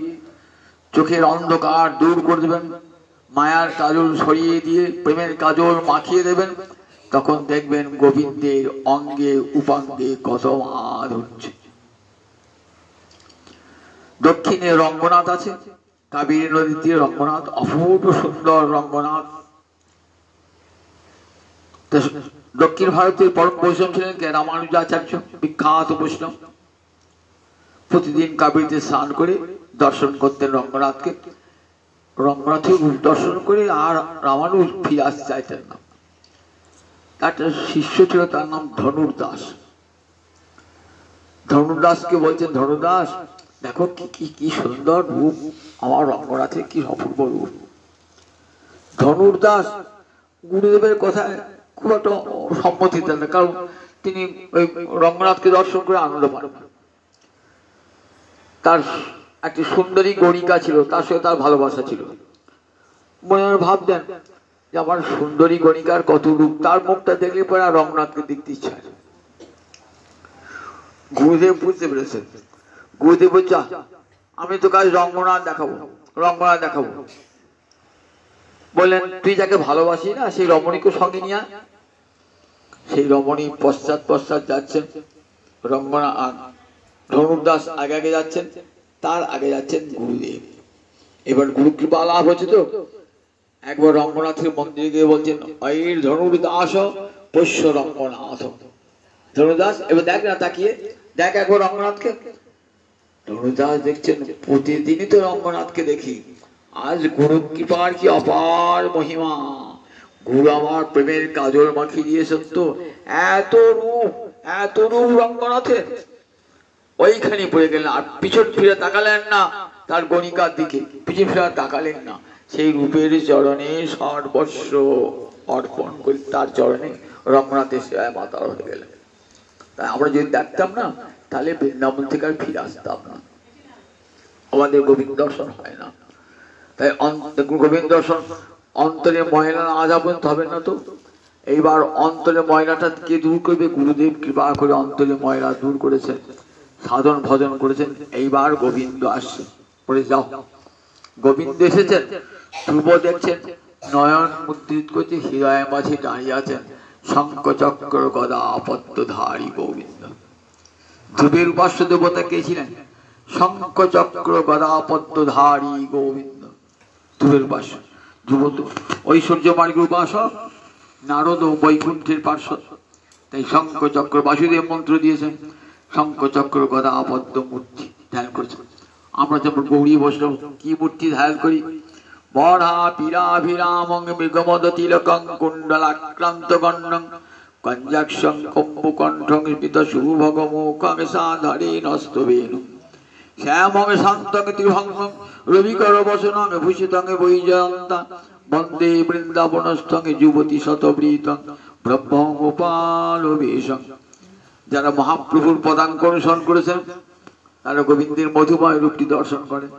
চোখের অন্ধকার দূর করে দেবেন, মায়ার কাজল সরিয়ে দিয়ে প্রেমের কাজল মাখিয়ে দেবেন, তখন দেখবেন গোবিন্দের অঙ্গে উপাঙ্গে কত মাধুর্য। দক্ষিণে রঙ্গনাথ আছে, কাবেরী নদীতে রঙ্গনাথ, অপূর্ব সুন্দর রঙ্গনাথ। দক্ষিণ ভারতের পরম বৈষ্ণব ছিলেন কে? রামানুজাচার্য, বিখ্যাত বৈষ্ণব। প্রতিদিন কাবেরীতে স্নান করে দর্শন করতেন রঙ্গনাথকে, রঙ্গনাথের রূপ দর্শন করে আর রামানুজ ফিরে আসতে চাইতেন না। তার শিষ্য ছিল, তার নাম ধনুর্দাস। ধনুদাসকে বলছেন, ধনুদাস দেখো কি কি কি সুন্দর রূপ আমার রঙ্গনাথের, কি অপূর্ব রূপ। ধনুর্দাস গুরুদেবের কথায় খুব একটা সম্মতি দেন না, কারণ তিনি ওই রঙ্গনাথকে দর্শন করে আনন্দ পান। তার একটি সুন্দরী গণিকা ছিল, তার সঙ্গে তার ভালোবাসা ছিল। মনে মনে ভাবতেন যে আমার সুন্দরী গণিকার কত রূপ, তার মুখটা দেখলে পরে আর রঙ্গনাথকে দেখতে ইচ্ছা। গুরুদেব বুঝতে পেরেছেন। গুরুদেব বলছে, আমি তো কাজ রঙ্গনাথ দেখাবো, রঙ্গনাথ দেখাবো। বললেন, তুই যাকে ভালোবাসি না সেই রমণীকে সঙ্গে নিয়ে আয়। সেই রমণী পশ্চাৎ পশ্চাৎ যাচ্ছেন, রঙ্গনাথ আর ধনুর্দাস আগে আগে যাচ্ছেন, তার আগে যাচ্ছেন গুরুদেব। এবার গুরু কৃপা লাভ হচ্ছে তো একবার রঙ্গনাথের মন্দিরে গিয়ে বলছেন, অয়ির ধনুর্দাস পশ্য রঙ্গনাথ। ধনুদাস এবার দেখ না, তাকিয়ে দেখ একবার রঙ্গনাথকে। ধনুদাস দেখছেন, প্রতিদিনই তো রঙ্গনাথকে দেখি, আজ গুরু কৃপার কি অপার মহিমা। গুরু আমার প্রেমের কাজল মাখিয়ে দিয়েছেন তো, এত রূপ রঙ্গনাথের। ওইখানে পড়ে গেলেন, আর পিছন ফিরে তাকালেন না তার গণিকার দিকে, পিছন ফিরে তাকালেন না। সেই রূপের চরণে সর্বস্ব অর্পণ করে তার চরণে রঙ্গনাথের সেবায় মাতাল হয়ে গেলেন। তাই আমরা যদি দেখতাম না, তাহলে বৃন্দাবন থেকে আর ফিরে আসতাম না, আমাদের গোবিন্দ দর্শন হয় না। তাই গোবিন্দ দর্শন অন্তরে ময়লা আজা পর্যন্ত হবে না। তো এইবার অন্তরে ময়লাটা কে দূর করবে? গুরুদেব কৃপা করে অন্তরে ময়লা দূর করেছেন, সাধন ভজন করেছেন। এইবার গোবিন্দ আসছে, পরে যাও। গোবিন্দ এসেছেন, ধ্রুব দেখছেন নয়ন মুদ্রিত করছে, হৃদয়ের মাঝে দাঁড়িয়ে আছেন শঙ্খ চক্র গদা পদ্মধারী গোবিন্দ। ধ্রুবের উপাস্য দেবতা কে ছিলেন? শঙ্খ চক্র গদা পদ্মধারী গোবিন্দ, ধ্রুবের উপাস্য। ধ্রুব তো ঐশ্বর্য মার্গের উপাসক, নারদ বৈকুণ্ঠের পার্শ্বদ। তাই শঙ্খ চক্র বাসুদেব মন্ত্র দিয়েছেন, শঙ্খ চক্র গদা পদ্ম মূর্তি ধ্যান করেছেন। আমরা যেমন গৌরী বৈষ্ণব কি মূর্তি ধ্যান করি? বড়া পীরাভিরামং মৃগমদ তিলকং কুণ্ডলাক্রান্ত গণ্ডং কঞ্জাক্ষং কম্বুকণ্ঠং স্মিত শুভগমুখং সাধারীন স্তবেনু শ্যামং শান্তং ত্রিভঙ্গং রবিকর বসনং ভূষিতং বৈজয়ন্তা বন্দে বৃন্দাবনস্থং যুবতী শতবৃতং ব্রহ্মগোপাল বেশং। যারা মহাপ্রভুর পদাঙ্ক অনুসরণ করেছেন তারা গোবিন্দের মধুময় রূপটি দর্শন করেন।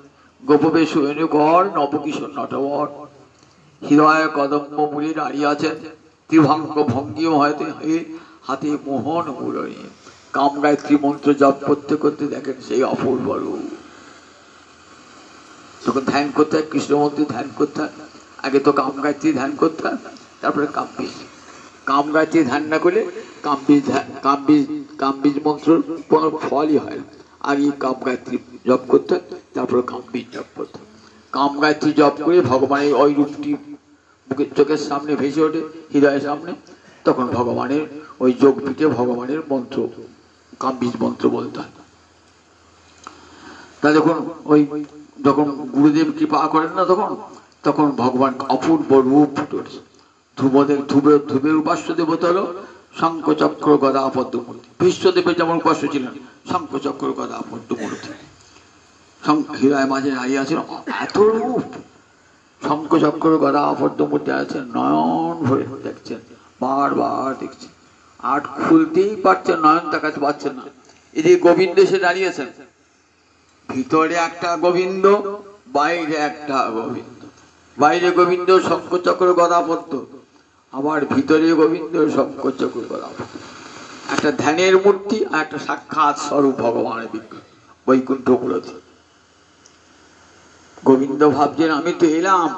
গোপবেশ কর নবকিশোর নটবর, হৃদয় কদম্ব মূলে দাঁড়িয়ে আছেন, ত্রিভঙ্গ ভঙ্গিও হয়তো হাতে মোহন মূল নিয়ে কাম গায়ত্রী মন্ত্র জপ করতে করতে দেখেন সেই অপূর্ব রূপ। তখন ধ্যান করতে হয়, কৃষ্ণ মন্ত্র ধ্যান করতে হয়। আগে তো কাম গায়ত্রী ধ্যান করতে হয়, তারপরে কামবীজ। কাম গায়ত্রী ধ্যান না করলে কামবীজ মন্ত্র কোনো ফলই হয় না। আগে কাম গায়ত্রী জপ করতে হয়, তারপরে কামবীজ জপ করতে হয়। কাম গায়ত্রী জপ করে ভগবানের ওই রূপটি বুকের চোখের সামনে ভেসে ওঠে, হৃদয়ের সামনে, তখন ভগবানের ওই যোগপীঠে ভগবানের মন্ত্র কামবীজ মন্ত্র বলতে হয়। তা যখন গুরুদেব কৃপা করেন না, তখন ভগবান অপূর্ব রূপ ফুটে উঠছে। ধ্রুবের উপাস্য দেবতা হলো শঙ্খ চক্র গদা পদ্মমূর্তি। বিশ্বদেবের যেমন উপাস্য ছিলেন শঙ্খ চক্র গদা পদ্মমূর্তি, হৃদয় মাঝে দাঁড়িয়ে আছেন, এত রূপ। শঙ্খ চক্র গদা পদ্মমূর্তি আছেন, নয়ন ভরে দেখছেন, বারবার দেখছেন, আর খুলতেই পারছেন, নয়ন তাকাতে পারছেন না। এদিকে গোবিন্দ এসে দাঁড়িয়েছেন, ভিতরে একটা গোবিন্দ, বাইরে একটা গোবিন্দ। বাইরে গোবিন্দ শঙ্খ চক্র গদা পদ্ম, আবার ভিতরে গোবিন্দ শঙ্খ চক্র গদা পদ্ম। একটা ধ্যানের মূর্তি আর একটা সাক্ষাৎ স্বরূপ ভগবানের বিগ্রহ বৈকুণ্ঠ মূলতে। গোবিন্দ ভাবছেন আমি তো এলাম,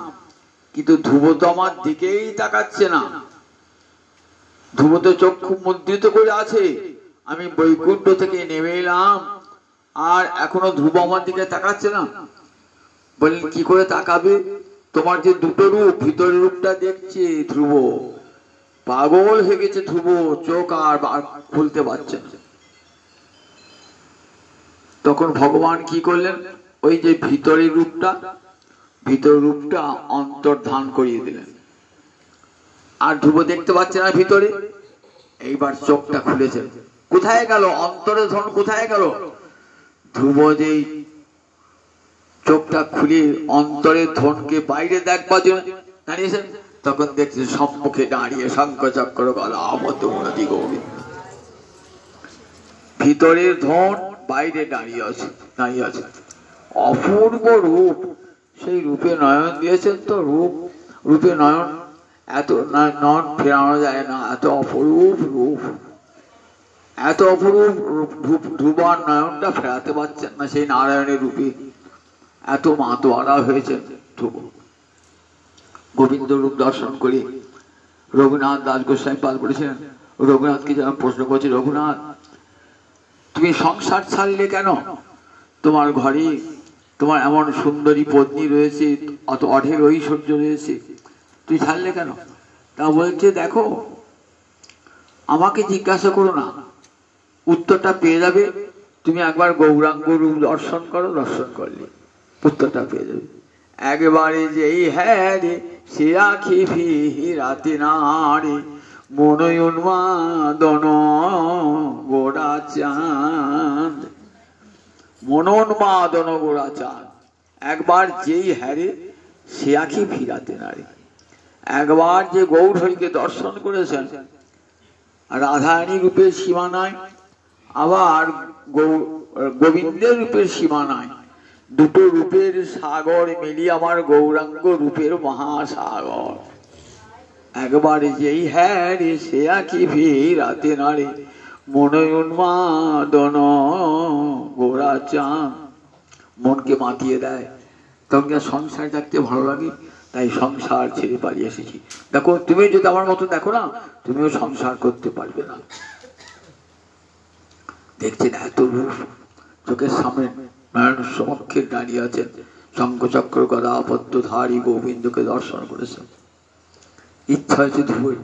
কিন্তু ধ্রুব তো আমার দিকেই তাকাচ্ছে না। ধ্রুব তো চক্ষু মুদ্রিত করে আছে, আমি বৈকুণ্ঠ থেকে নেমে এলাম আর এখনো ধ্রুব আমার দিকে তাকাচ্ছে না। বললেন কি করে তাকাবে? তোমার যে দুটো রূপ, ভিতরের রূপটা দেখছে ধ্রুব, পাগল হয়ে গেছে ধ্রুব, চোখ আর খুলতে পারছে না। তখন ভগবান কি করলেন? ওই যে ভিতরের রূপটা অন্তর্ধান করিয়ে দিলেন, আর ধ্রুব দেখতে পাচ্ছে না ভিতরে। এইবার চোখটা খুলেছেন, কোথায় গেল অন্তরে ধন, কোথায় গেল? ধ্রুব যেই চোখটা খুলে অন্তরে ধনকে বাইরে দেখবার জন্য দাঁড়িয়েছেন, তখন দেখছে সম্মুখে দাঁড়িয়ে শঙ্খচক্র গলা আবদ্ধ মূরতি গোবিন্দ। ভিতরের ধন বাইরে দাঁড়িয়ে আছে। অপূর্ব রূপ, সেই রূপে নয়ন দিয়েছেন তো, রূপে নয়ন এত নয়ন ফেরানো যায় না, এত অপরূপ রূপ, এত অপরূপ রূপ। ধ্রুবার নয়নটা ফেরাতে পারছেন না সেই নারায়ণের রূপে, এত মাতোয়ারা হয়েছেন ধ্রুব। গোবিন্দ রূপ দর্শন করে রঘুনাথ দাস গোস্বামী পাল বলেছেন, রঘুনাথকে যারা প্রশ্ন করছে, রঘুনাথ তুমি সংসার ছাড়লে কেন? তোমার ঘরে তোমার এমন সুন্দরী পত্নী রয়েছে, অত অঢের ঐশ্বর্য রয়েছে, তুই ছাড়লে কেন? তা বলছে, দেখো আমাকে জিজ্ঞাসা করো না, উত্তরটা পেয়ে যাবে। তুমি একবার গৌরাঙ্গ রূপ দর্শন করো, দর্শন করলে উত্তরটা পেয়ে যাবে। একবারে যেই হ্যাঁ রে সে আখি ফিরাতে না রে, মনে উন্মাদন গোড়া চাঁদ, মনোন্মাদন গোড়া চাঁদ। একবার যেই হ্যারে সে আখি ফিরাতে না রে। একবার যে গৌরহরিকে দর্শন করেছেন, রাধারানী রূপের সীমা নাই, আবার গোবিন্দের রূপের সীমা নাই। দুটো রূপের সাগর মিলিয়ে আমার গৌরাঙ্গ রূপের মহাসাগর। একবার যেই হ্যাঁ রে সে আখি ফিরাতে না রে, মনে উন্মাদন গোড়া চাঁদ। মনকে মাতিয়ে দেয়, তখন সংসার থাকতে ভালো লাগে, তাই সংসার ছেড়ে পালিয়ে এসেছি। দেখো তুমি যদি আমার মতো দেখো না, তুমিও সংসার করতে পারবে না। দেখছেন এত রূপ চোখের সামনে, নারায়ণ সমক্ষে দাঁড়িয়ে আছেন, শঙ্খচক্র গদা পদ্মধারী গোবিন্দকে দর্শন করেছেন। ইচ্ছা হয়েছে ধ্রুবের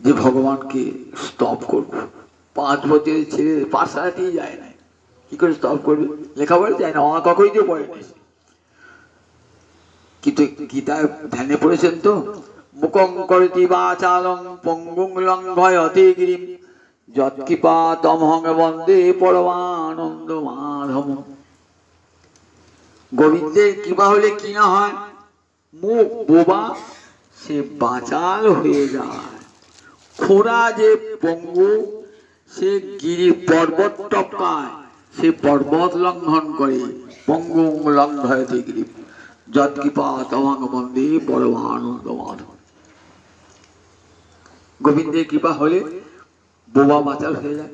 যে ভগবানকে স্তব করবো। 5 বছরের ছেলে পাঠশালাতেই যায় না, কি করে স্তব করবে? লেখাপড়া যায় না, অঙ্কই দিয়ে পড়ে না। কিন্তু গীতায় ধ্যানে পড়েছেন তো, মুখং করতি বাচালং পঙ্গুং লঙ্ঘয়তে গিরিম যৎকৃপা তমহং বন্দে পরমানন্দ মাধব। গোবিন্দের কৃপা হলে কি না হয়? মুখ বোবা, সে বাচাল হয়ে যায়। খোড়া যে পঙ্গু, সে গিরি পর্বত টপকায়, সে পর্বত লঙ্ঘন করে। পঙ্গুং লঙ্ঘয়তে গিরিম যৎকৃপা তমহং বন্দে পরমানন্দ মাধব। গোবিন্দের কৃপা হলে বোবা বাচাল হয়ে যায়।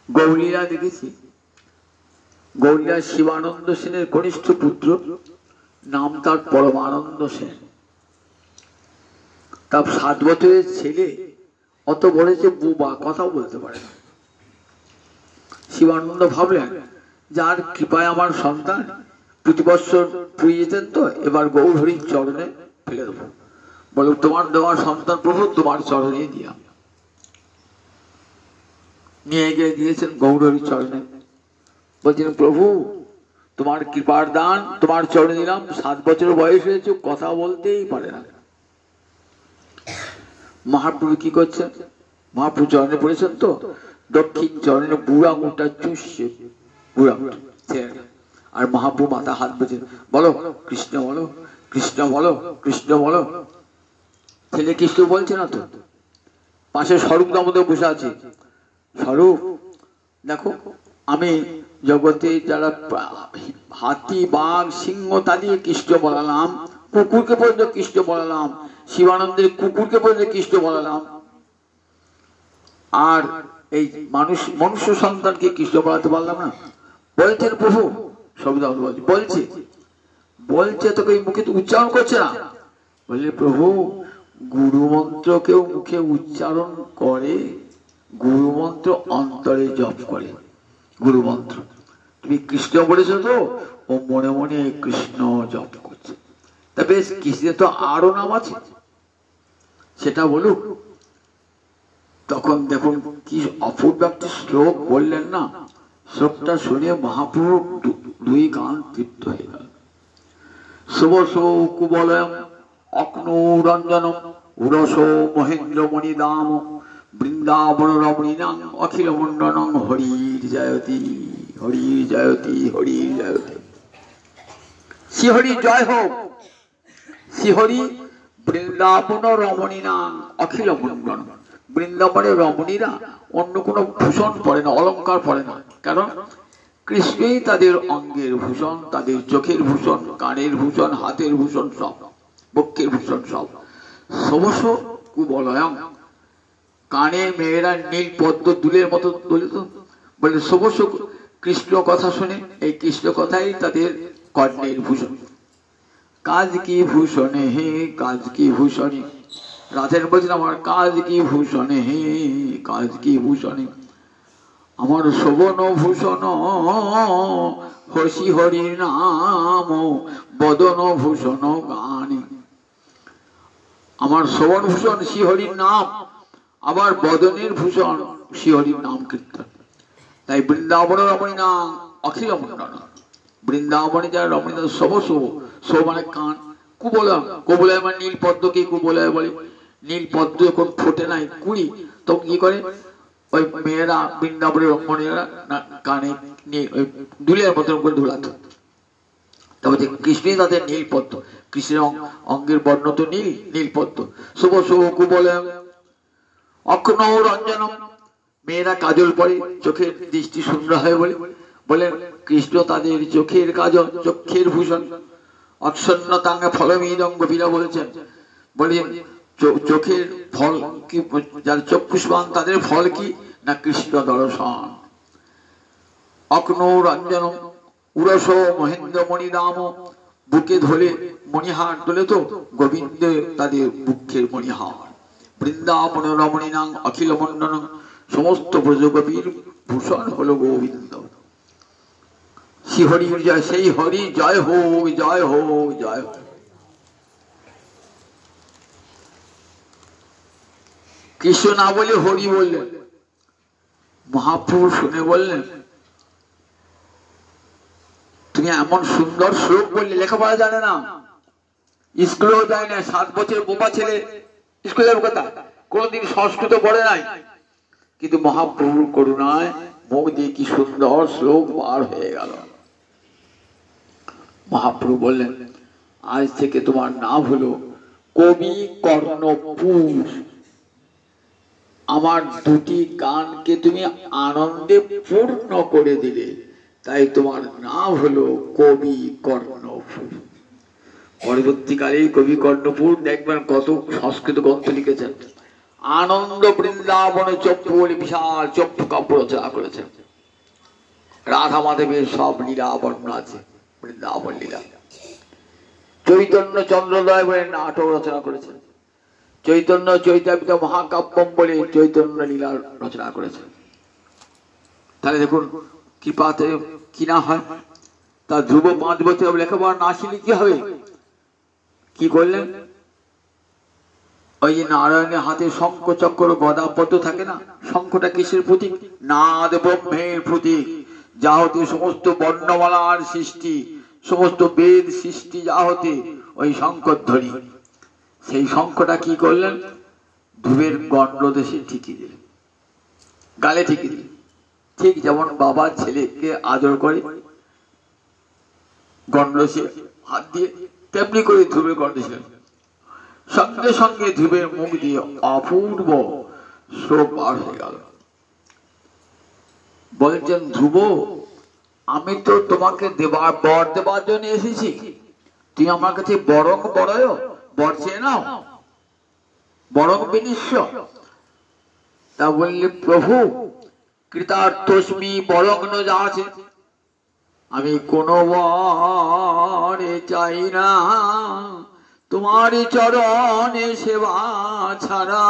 গৌরীরা দেখেছি, গৌরীরা শিবানন্দ সেনের কনিষ্ঠ পুত্র, নাম তার পরমানন্দ সেন। তার 7 বছরের ছেলে, অত বলেছে বোবা, কথাও বলতে পারে না। শিবানন্দ ভাবলেন, যার কৃপায় আমার সন্তান, প্রতি বছর পুরী যেতেন তো, এবার গৌরহরির চরণে ফেলে দেবো। বলে, তোমার দেওয়ার সন্তান প্রভু, তোমার চরণে দিয়া। নিয়ে গিয়ে দিয়েছেন গৌরহরির চরণে। বলছেন, প্রভু তোমার কৃপার দান, তোমার চরণে দিলাম। 7 বছর বয়স হয়েছে, কথা বলতেই পারে না। মহাপ্রভু কি করছেন? মহাপ্রভু চরণে পড়েছেন তো, দক্ষিণ চরণে বুড়া মুখটা চুষছে, বুড়া মুখ। আর মহাপ্রভু মাথা হাত বলছেন, বলো কৃষ্ণ বলো, কৃষ্ণ বলো, কৃষ্ণ বলো। ছেলে কৃষ্ণ বলছে না তো। পাশে স্বরূপ দামোদর বসে আছে। স্বরূপ দেখো, আমি জগতে যারা হাতি বাঘ সিংহ তাদের কৃষ্ণ বলালাম, কুকুরকে পর্যন্ত কৃষ্ণ বলালাম, শিবানন্দের কুকুরকে পর্যন্ত কৃষ্ণ বলালাম, আর এই মনুষ্য সন্তানকে কৃষ্ণ বলাতে পারলাম না। বলছেন প্রভু, সবিতা বলছে বলছে তোকে মুখে তো উচ্চারণ করছে না। বললে, প্রভু গুরু মন্ত্র কেউ মুখে উচ্চারণ করে, গুরু মন্ত্র অন্তরে জপ করে। গুরু মন্ত্র তুমি কৃষ্ণ বলেছো তো, ও মনে মনে কৃষ্ণ জপ করছে। তা বেশ, কৃষ্ণের তো আরো নাম আছে, সেটা বলুক। তখন দেখুন কি অপূর্ব একটি শ্লোক বললেন না। শ্লোকটা শুনে মহাপ্রভু 2 গান তৃপ্ত হয়ে গেল। শুভ কুবলয়ম অগ্নৌরঞ্জনম উরসো মহেন্দ্র মণিদাম বৃন্দ বৃন্দাবন রমণীনাং অখিল মণ্ডনং হরির জয়তি হরির জয়তি হরির জয়তি। শ্রীহরি জয় হোক। শ্রীহরি বৃন্দাবন রমণীনাং অখিল মণ্ডন। বৃন্দাবনের রমণীরা অন্য কোনো ভূষণ পরে না, অলঙ্কার পরে না। কারণ কৃষ্ণই তাদের অঙ্গের ভূষণ, তাদের চোখের ভূষণ, কানের ভূষণ, হাতের ভূষণ, সব বক্ষের ভূষণ সব। সমস কুবলয়ং। কানে মেয়েরা নীল পদ্ম দুলের মতো দলিত বলে সমস। কৃষ্ণ কথা শুনে এই কৃষ্ণ কথাই তাদের কর্ণের ভূষণ। কাজ কি ভূষণে হে কাজ কি ভূষণে। রাধের বলছেন আমার কাজ কি ভূষণে হে কাজ কি ভূষণে। আমার শোভন ভূষণ হসি হরি নাম বদন ভূষণ গানে। আমার শোভন ভূষণ শ্রীহরির নাম, আবার বদনের ভূষণ শ্রীহরির নাম কীর্তন। তাই বৃন্দাবন রমণী নাম অখিল মণ্ডন। বৃন্দাবনে যারা রমণী সবস, সো মানে কান, কুবলয়। কুবলয় মানে নীল পদ্মকে কুবলয় বলে। নীল পদ্ম যখন ফোটে নাই কুড়ি, তখন কি করে ওই মেয়েরা বৃন্দাবনের রমণীরা কানে ওই দুলের মতন করে ধুলাত। তারপরে কৃষ্ণই তাদের নীল পদ্ম। কৃষ্ণের অঙ্গের বর্ণ তো নীল, নীল পদ্ম। শুভ শুভ কুবলয় অক্ষণ রঞ্জনম। মেয়েরা কাজল পরে, চোখের দৃষ্টি সুন্দর হয় বলে বলেন কৃষ্ণ তাদের চোখের কাজল, চক্ষের ভূষণ। অক্ষণ্য তাঙ্গে ফলমিদং গোপীরা বলছেন, বলেন চোখের ফল কি, যার চক্ষুষ্মান তাদের ফল কি না কৃষ্ণ দর্শন। অগ্ন রঞ্জন উরস মহেন্দ্র মণিরাম। বুকে ধরে মণিহার তোলে তো গোবিন্দ তাদের বুকের মণিহার। বৃন্দাবন রমণীনাং অখিল মণ্ডন। সমস্ত ব্রজগোপীর ভূষণ হলো গোবিন্দ। শ্রীহরির জয়, সেই হরি জয় হোক জয় হোক জয় হোক। কৃষ্ণ না বলে হরি বললেন। মহাপ্রভু শুনে বললেন তুমি এমন সুন্দর শ্লোক বললে, লেখাপড়া জানে না, স্কুলেও যায় না, 7 বছর বোপা ছেলে, স্কুলে যাবে কথা, কোনদিন সংস্কৃত পড়ে নাই, কিন্তু মহাপ্রভুর করুণায় মুখ দিয়ে কি সুন্দর শ্লোক বার হয়ে গেল। মহাপ্রভু বললেন আজ থেকে তোমার নাম হলো কবি কর্ণপুর। আমার দুটি কানকে তুমি আনন্দে পূর্ণ করে দিলে, তাই তোমার নাম হলো কবি কর্ণপুর। পরবর্তীকালে কবি কর্ণপুর দেখবেন কত সংস্কৃত গ্রন্থ লিখেছেন। আনন্দ বৃন্দাবনে চক্ষু বলে বিশাল চক্ষু কাব্য রচনা করেছেন। রাধা মাধবের সব লীলা বর্ণনা আছে, বৃন্দাবন লীলা। চৈতন্য চন্দ্রদয় বলে নাটক রচনা করেছেন। চৈতন্য চৈতামিত মহাকাব্যম বলে চৈতন্য লীলা রচনা করেছেন। তাহলে দেখুন কৃপাতে কি না হয়। তা ধ্রুব 5 বছর লেখাপড়া না শিখলে কি হবে? কি করলেন? ওই যে নারায়ণের হাতে শঙ্খ চক্র গদা পদ্ম থাকে না, শঙ্খটা কিসের প্রতীক? নাদ ব্রহ্মের প্রতীক। যা হতে সমস্ত বর্ণমালার সৃষ্টি, সমস্ত বেদ সৃষ্টি যা হতে ওই শঙ্করধ্বনি। সেই শঙ্খটা কি করলেন? ধূপের গণ্ডদেশে ঠিকিয়ে দিলেন, গালে ঠিকিয়ে দিলেন। ঠিক যেমন বাবা ছেলেকে আদর করে গণ্ডদেশে হাত দিয়ে, তেমনি করে ধূপের গণ্ডদেশে। সঙ্গে সঙ্গে ধূপের মুখ দিয়ে অপূর্ব শ্লোক বার হয়ে গেল। বলছেন ধ্রুব, আমি তো তোমাকে বর দেবার জন্য এসেছি, তুমি আমার কাছে বরং বড়য়, বর চেয়ে নাও, বরং বিনিশ্ব। তা বললে প্রভু কৃতার্থস্মি বরং যা আছে, আমি কোনো বরে চাই না, তোমারই চরণে সেবা ছাড়া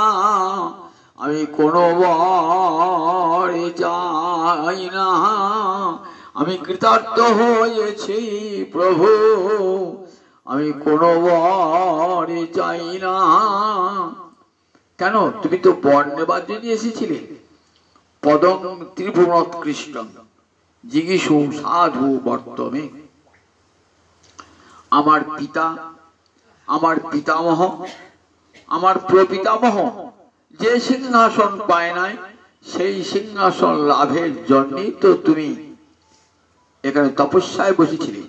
আমি কোনো বরে চাই না। আমি কৃতার্থ হয়েছি প্রভু, আমি কোনো বরে চাই না। কেন? তুমি তো বর নেবার জন্য এসেছিলে। পদং ত্রিভুবন কৃষ্ণ জিগিষু সাধু বর্তমে। আমার পিতা, আমার পিতামহ, আমার প্রপিতামহ যে সিংহাসন পায় নাই সেই সিংহাসন লাভের জন্যই তো তুমি এখানে তপস্যায় বসেছিলে,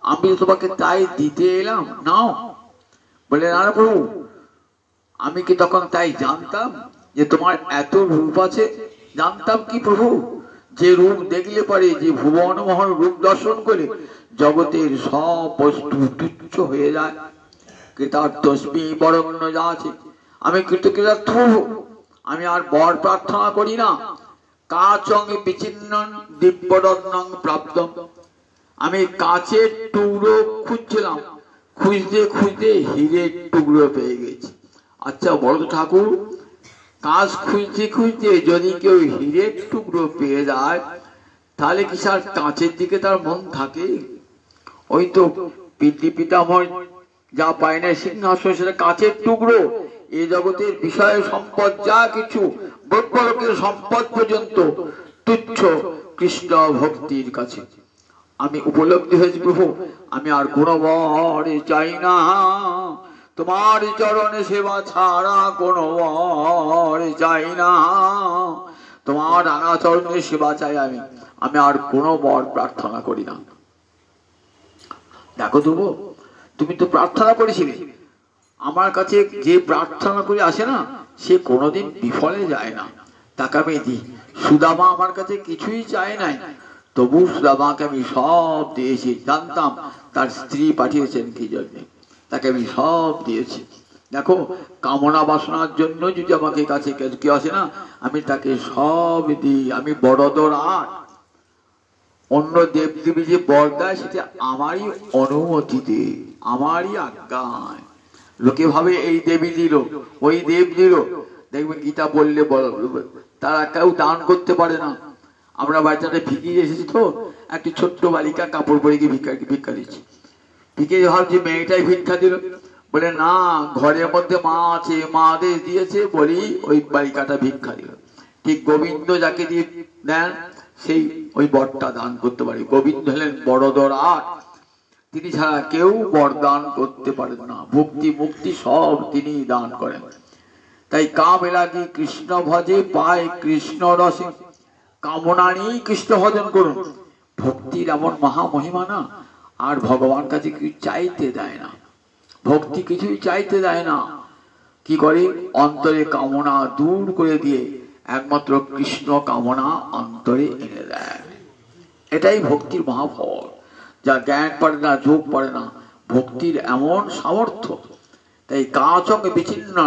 আমি তোমাকে তাই দিতে এলাম, নাও। বলে না প্রভু, আমি কি তখন তাই জানতাম যে তোমার এত রূপ আছে? জানতাম কি প্রভু, যে রূপ দেখলে পারে, যে ভুবন মোহন রূপ দর্শন করে জগতের সব বস্তু তুচ্ছ হয়ে যায়। কৃতার্থস্মি বরণ্য যা আছে, আমি কৃতকৃতার্থ, আমি আর বর প্রার্থনা করি না। কাচং বিচিন্নং দিব্যরত্নং প্রাপ্তম, আমি কাচের টুকরো খুঁজছিলাম, খুঁজতে খুঁজতে হীরের টুকরো পেয়ে গেছি। আচ্ছা বড় ঠাকুর, কাঁচ খুঁজতে খুঁজতে যদি কেউ হীরের টুকরো পেয়ে যায়, তাহলে কি স্যার কাঁচের দিকে তার মন থাকে? ওই তো পিতামহ যা পায় না সিংহাসন, সেটা কাঁচের টুকরো। এই জগতের বিষয় সম্পদ যা কিছু, ব্রহ্মলোকের সম্পদ পর্যন্ত তুচ্ছ কৃষ্ণ ভক্তির কাছে। আমি উপলব্ধি হয়েছি প্রভু, আমি আর কোনো বর চাই না, তোমার চরণে সেবা ছাড়া কোনো বর চাই না, তোমার রাঙা চরণে সেবা চাই আমি, আমি আর কোনো বর প্রার্থনা করি না। দেখো দেবো, তুমি তো প্রার্থনা করেছিলে, আমার কাছে যে প্রার্থনা করে আসে না, সে কোনোদিন বিফলে যায় না, তাকে আমি দিই। সুদামা আমার কাছে কিছুই চায় নাই, তবু সুদামাকে আমি সব দিয়েছি। জানতাম তার স্ত্রী পাঠিয়েছেন কি জন্য, তাকে আমি সব দিয়েছি। দেখো, কামনা বাসনার জন্য যদি আমাকে কাছে কেউ আসে না, আমি তাকে সব দিই। আমি বড়দর, আর অন্য দেবদেবী যে বর দেয় সেটা আমারই অনুমতিতে, আমারই আজ্ঞায়। লোকে ভাবে এই দেবী দিল, ওই দেব দিল। দেখবেন গীতা বললে তারা কেউ দান করতে পারে না। আমরা বাচ্চাটা ভিকিয়ে এসেছি তো, একটি ছোট্ট বালিকা কাপড় পরে গিয়ে ভিক্ষা দিচ্ছে। ভিকে ভাবছি মেয়েটাই ভিক্ষা দিল, বলে না, ঘরের মধ্যে মা আছে, মা আদেশ দিয়েছে বলি ওই বালিকাটা ভিক্ষা দিল। ঠিক গোবিন্দ যাকে দিয়ে দেন, সেই ওই বরটা দান করতে পারে। গোবিন্দ হলেন বড়দর, আর তিনি ছাড়া কেউ বরদান করতে পারেন না। ভক্তি মুক্তি সব তিনি দান করেন। তাই কাম লাগি কৃষ্ণ ভজে পায় কৃষ্ণ রসে, কামনা নিয়েই কৃষ্ণ ভজন করুন। ভক্তির এমন মহামহিমা না, আর ভগবান কাছে কিছু চাইতে দেয় না, ভক্তি কিছুই চাইতে দেয় না। কি করে? অন্তরে কামনা দূর করে দিয়ে একমাত্র কৃষ্ণ কামনা অন্তরে এনে দেয়। এটাই ভক্তির মহাফল, যা জ্ঞান পারে না, যোগ পারে না। ভক্তির এমন সামর্থ্য। তাই কাঁচং বিচিন্ন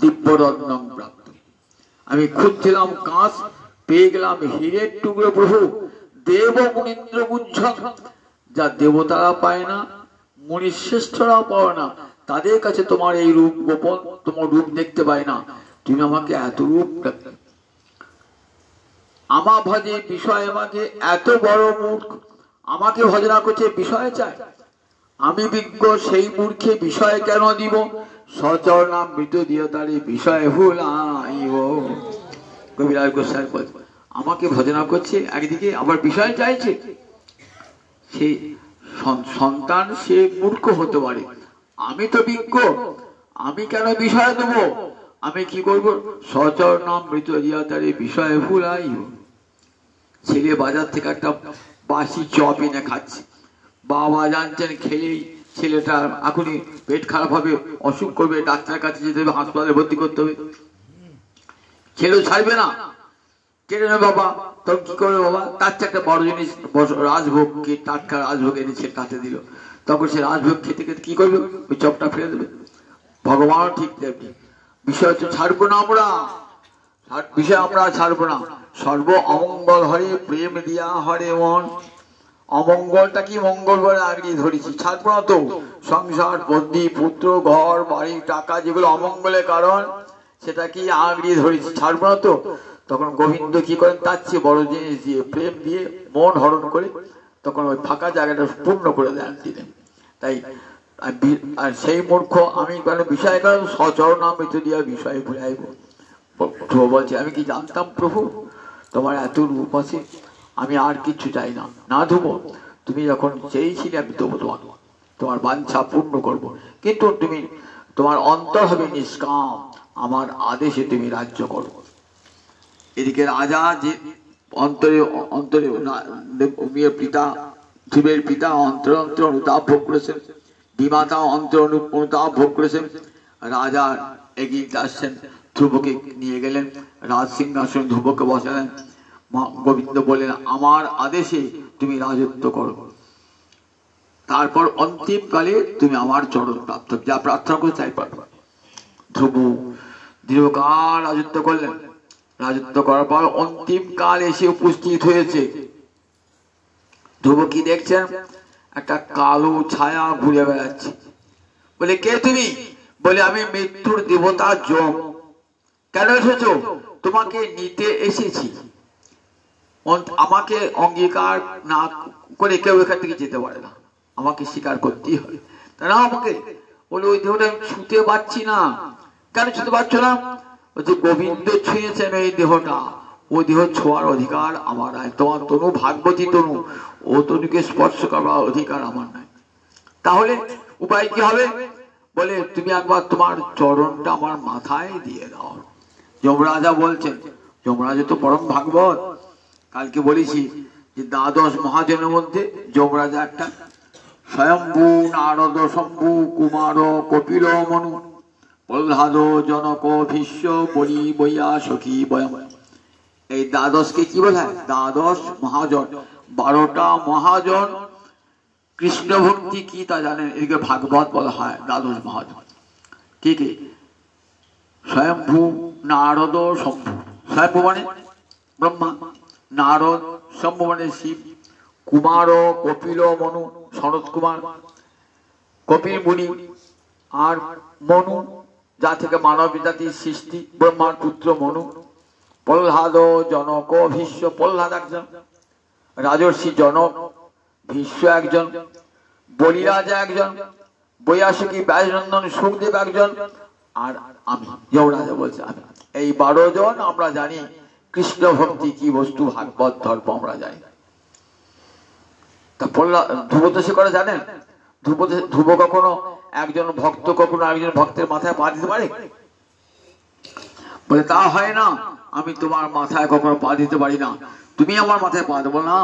দিব্যরত্নং প্রাপ্ত, আমি খুঁজছিলাম কাঁচ, পেয়ে গেলাম হীরের টুকরো প্রভু। দেব মুনীন্দ্র গুজ্জ, যা দেবতারা পায় না, মুনি শ্রেষ্ঠরাও পায় না, তাদের কাছে তোমার এই রূপ গোপন, তোমার রূপ দেখতে পায় না। তুমি আমাকে এত রূপ, আমা ভজে বিষয়, আমাকে এত বড় মূর্খ, আমাকে ভজনা করছে, বিষয় চায়। আমি বিজ্ঞ, সেই মূর্খে বিষয় কেন দিব? সচরণাম মৃত দিয়ে তারে বিষয় ভুলাইব। কবিরাজ গোস্বামী বলছে, আমাকে ভজনা করছে, একদিকে আবার বিষয় চাইছে। সে সন্তান, সে মূর্খ হতে পারে, আমি তো বিজ্ঞ, আমি কেন বিষয় দেব? আমি কি করব? সচরণাম মৃত দিয়া তারে বিষয় ভুলাইব। ছেলে বাজার থেকে একটা বাসি চপ এনে খাচ্ছে, বাবা জানছেন খেলেই ছেলেটা এখনই পেট খারাপ হবে, অসুখ করবে, ডাক্তারের কাছে যেতে হবে, হাসপাতালে ভর্তি করতে হবে। ছেলেও ছাড়বে না, কেড়ে নেবে বাবা। তখন কি করবে বাবা? তার চেয়ে একটা বড় জিনিস, রাজভোগ, কি টাটকা রাজভোগ এনে ছেলে কাছে দিল। তখন সে রাজভোগ খেতে খেতে কি করবে? ওই চপটা ফেলে দেবে। ভগবান ঠিক তেমনি, বিষয় তো ছাড়বো না আমরা, বিষয় আমরা ছাড়বো না। সর্ব অমঙ্গল হরে প্রেম দিয়া হরে মন, অমঙ্গলটা কি মঙ্গল বলে আগিয়ে ধরেছি, ছাড়বো না তো। সংসার, বন্দি, পুত্র, ঘর, বাড়ি, টাকা, যেগুলো অমঙ্গলের কারণ, সেটা কি আগিয়ে ধরেছি, ছাড়বো না তো। তখন গোবিন্দ কি করেন? তার চেয়ে বড় জিনিস দিয়ে, প্রেম দিয়ে মন হরণ করে তখন ওই ফাঁকা জায়গাটা পূর্ণ করে দেন তিনি। তাই আর সেই মূর্খ আমি বিষয় কারণ সচরণ মৃত্যু দিয়া বিষয় ভুলাইব। বলছে, আমি কি জানতাম প্রভু তোমার এত রূপ আছে, আমি আর কিছু চাই না, না দেবো। তুমি যখন চেয়েছিলে আমি দেবো, তোমার বাঞ্ছা পূর্ণ করব। কিন্তু তুমি, তোমার অন্তর হবে নিষ্কাম, আমার আদেশে তুমি রাজ্য করো। এদিকে রাজা যে অন্তরে অন্তরে মেয়ের পিতা ধ্রুবের পিতা অন্তরে অন্তরে অনুতাপ ভোগ করেছেন, বিমাতা অন্তরে অনুতাপ ভোগ করেছেন। রাজা এগিয়ে আসছেন, ধ্রুবকে নিয়ে গেলেন রাজ সিংহাসন, ধ্রুবকে বসালেন। গোবিন্দ বললেন আমার আদেশে তুমি রাজত্ব করো, তারপর অন্তিম কালে তুমি আমার চরণ প্রাপ্ত, যা প্রার্থনা করে তাই পারবে। ধ্রুব দীর্ঘকাল রাজত্ব করলেন। রাজত্ব করার পর অন্তিম কাল এসে উপস্থিত হয়েছে। ধ্রুব কি দেখছেন? একটা কালো ছায়া ঘুরে বেড়াচ্ছে। বলে কে তুমি? বলে আমি মৃত্যুর দেবতা যম। কেন এসেছো? তোমাকে নিতে এসেছি। আমাকে অঙ্গীকার না করে কেউ এখান থেকে যেতে পারে না, আমাকে স্বীকার করতেই হবে। তারা আমাকে বলে ওই দেহটা আমি ছুঁতে পারছি না। কেন ছুঁতে পারছো না? বলছে গোবিন্দ ছুঁয়েছেন এই দেহটা, ও দেহ ছোঁয়ার অধিকার আমার নাই। তোমার তনু ভাগবতী তনু, ও তনুকে স্পর্শ করার অধিকার আমার নাই। তাহলে উপায় কি হবে? বলে তুমি একবার তোমার চরণটা আমার মাথায় দিয়ে দাও। যমরাজা বলছেন, যমরাজা তো পরম ভাগবত। কালকে বলেছি যে দ্বাদশ মহাজনের মধ্যে যমরাজা একটা। স্বয়ম্ভু নারদ শম্ভু কুমার কপিল মনু প্রহ্লাদ জনক ভীষ্ম বলি বইয়া সখী বয়ম। এই দ্বাদশকে কি বলা হয়? দ্বাদশ মহাজন, 12টা মহাজন। কৃষ্ণ ভক্তি কি তা জানেন? এদিকে ভাগবত বলা হয় দ্বাদশ মহাজন। কি কি? স্বয়ম্ভু নারদ শম্ভু। স্বয়ম্ভু মানে ব্রহ্মা, নারদ শম্ভু মানে শিব, কুমার কপিল মনু শরৎ কুমার, কপিল মুনি, আর মনু যা থেকে মানব জাতির সৃষ্টি, ব্রহ্মার পুত্র মনু। প্রহ্লাদ জনক ভীষ্ম, প্রহ্লাদ একজন, রাজর্ষি জনক, ভীষ্ম একজন, বলিরাজা একজন, বৈয়াসিকী ব্যাসনন্দন সুখদেব একজন, আর আমি যমরাজা বলছে আমি। এই 12 জন আমরা জানি কৃষ্ণ ভক্তি কি বস্তু, ভাগবত ধর্ম আমরা জানি। তা ধ্রুব তো সে করে জানেন? ধ্রুব কখনো একজন ভক্ত কখনো একজন ভক্তের মাথায় পা দিতে পারে? বলে তা হয় না, আমি তোমার মাথায় কখনো পা দিতে পারি না। তুমি আমার মাথায় পা দেবো না,